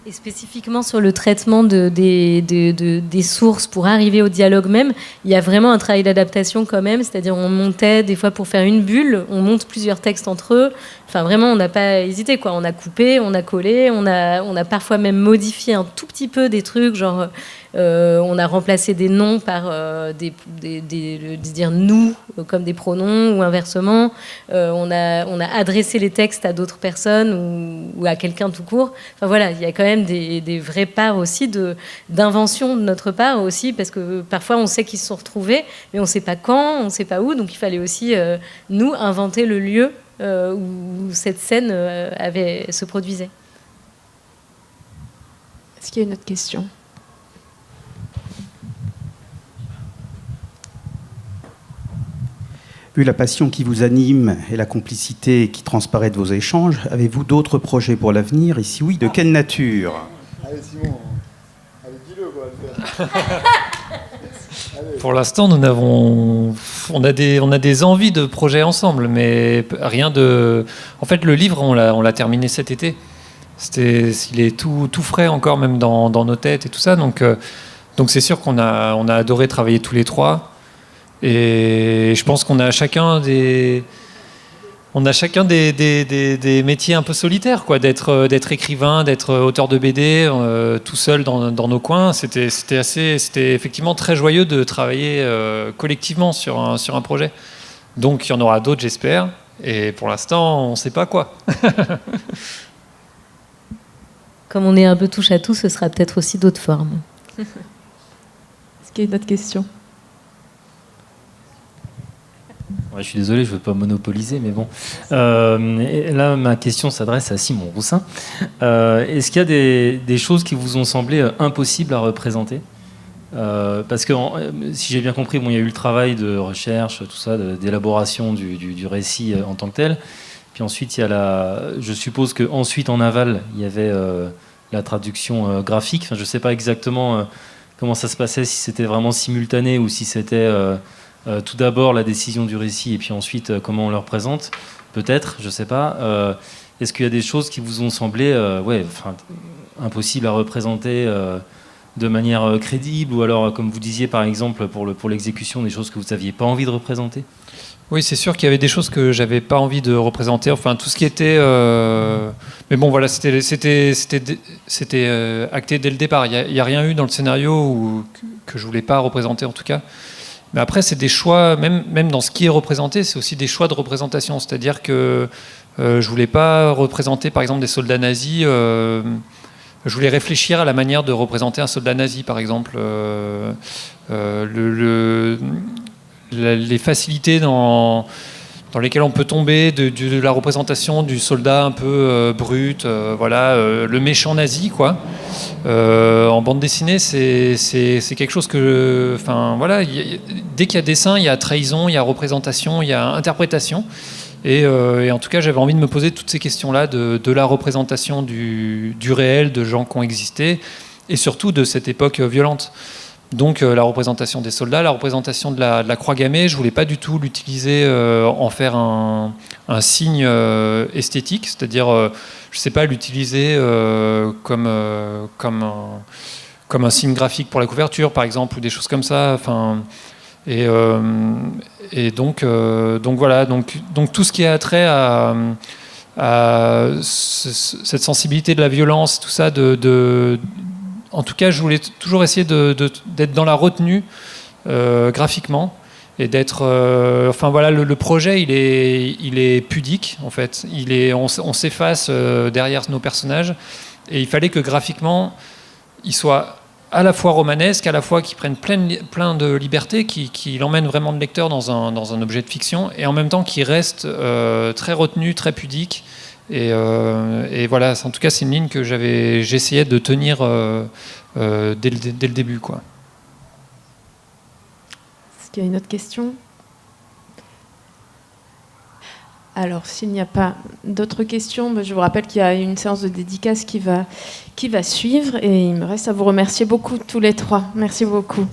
Et spécifiquement sur le traitement des sources pour arriver au dialogue même, il y a vraiment un travail d'adaptation quand même, c'est-à-dire on montait des fois pour faire une bulle, on monte plusieurs textes entre eux, enfin vraiment on n'a pas hésité quoi, on a coupé, on a collé, on a parfois même modifié un tout petit peu des trucs, genre on a remplacé des noms par dire nous comme des pronoms ou inversement, on a adressé les textes à d'autres personnes ou à quelqu'un tout court. Enfin voilà, il y a quand même des vraies parts aussi d'invention de notre part aussi, parce que parfois on sait qu'ils se sont retrouvés, mais on ne sait pas quand, on ne sait pas où, donc il fallait aussi nous inventer le lieu où cette scène se produisait. Est-ce qu'il y a une autre question ? Vu la passion qui vous anime et la complicité qui transparaît de vos échanges, avez-vous d'autres projets pour l'avenir? Et si oui, de quelle nature? Allez Simon, allez dis-le quoi. Pour l'instant, on a des envies de projets ensemble, mais rien de. En fait, le livre, on l'a terminé cet été. Il est tout frais encore, même dans nos têtes et tout ça. Donc c'est sûr qu'on a adoré travailler tous les trois. Et je pense qu'on a chacun des métiers un peu solitaires, quoi, d'être écrivain, d'être auteur de BD, tout seul dans nos coins. C'était effectivement très joyeux de travailler collectivement sur un projet. Donc il y en aura d'autres, j'espère. Et pour l'instant, on ne sait pas quoi. Comme on est un peu touche à tout, ce sera peut-être aussi d'autres formes. Est-ce qu'il y a une autre question ? Ouais, je suis désolé, je ne veux pas monopoliser, mais bon. Là, ma question s'adresse à Simon Roussin. Est-ce qu'il y a des choses qui vous ont semblé impossibles à représenter ? Parce que, si j'ai bien compris, il y a eu le travail de recherche, tout ça, d'élaboration du récit en tant que tel. Puis ensuite, il y a je suppose qu'ensuite, en aval, il y avait la traduction graphique. Enfin, je ne sais pas exactement comment ça se passait, si c'était vraiment simultané ou si c'était... tout d'abord la décision du récit et puis ensuite comment on le représente, peut-être, je ne sais pas. Est-ce qu'il y a des choses qui vous ont semblé impossibles à représenter de manière crédible, ou alors, comme vous disiez par exemple, pour l'exécution, des choses que vous n'aviez pas envie de représenter ? Oui, c'est sûr qu'il y avait des choses que j'avais pas envie de représenter. Enfin, tout ce qui était... Mais bon, voilà, c'était acté dès le départ. Il n'y a rien eu dans le scénario que je voulais pas représenter, en tout cas. Mais après, c'est des choix, même dans ce qui est représenté, c'est aussi des choix de représentation. C'est-à-dire que je voulais pas représenter, par exemple, des soldats nazis. Je voulais réfléchir à la manière de représenter un soldat nazi, par exemple. Les facilités dans dans lesquels on peut tomber, de la représentation du soldat un peu brut, le méchant nazi, quoi. En bande dessinée, c'est quelque chose que, dès qu'il y a dessin, il y a trahison, il y a représentation, il y a interprétation. Et en tout cas, j'avais envie de me poser toutes ces questions-là de la représentation du réel, de gens qui ont existé, et surtout de cette époque violente. Donc la représentation des soldats, la représentation de la croix gammée, je voulais pas du tout l'utiliser, en faire un signe esthétique, c'est-à-dire, je sais pas, l'utiliser comme un signe graphique pour la couverture, par exemple, ou des choses comme ça. Enfin, et donc voilà, donc tout ce qui a trait à cette sensibilité de la violence, tout ça, en tout cas, je voulais toujours essayer d'être dans la retenue graphiquement et d'être. Le projet, il est pudique en fait. On s'efface derrière nos personnages et il fallait que graphiquement, il soit à la fois romanesque, à la fois qu'il prenne plein de liberté, qui l'emmène vraiment le lecteur dans un objet de fiction, et en même temps qu'il reste très retenu, très pudique. Et voilà, en tout cas, c'est une ligne que j'essayais de tenir dès le début, quoi. Est-ce qu'il y a une autre question ? Alors, s'il n'y a pas d'autres questions, je vous rappelle qu'il y a une séance de dédicace qui va suivre, et il me reste à vous remercier beaucoup tous les trois. Merci beaucoup.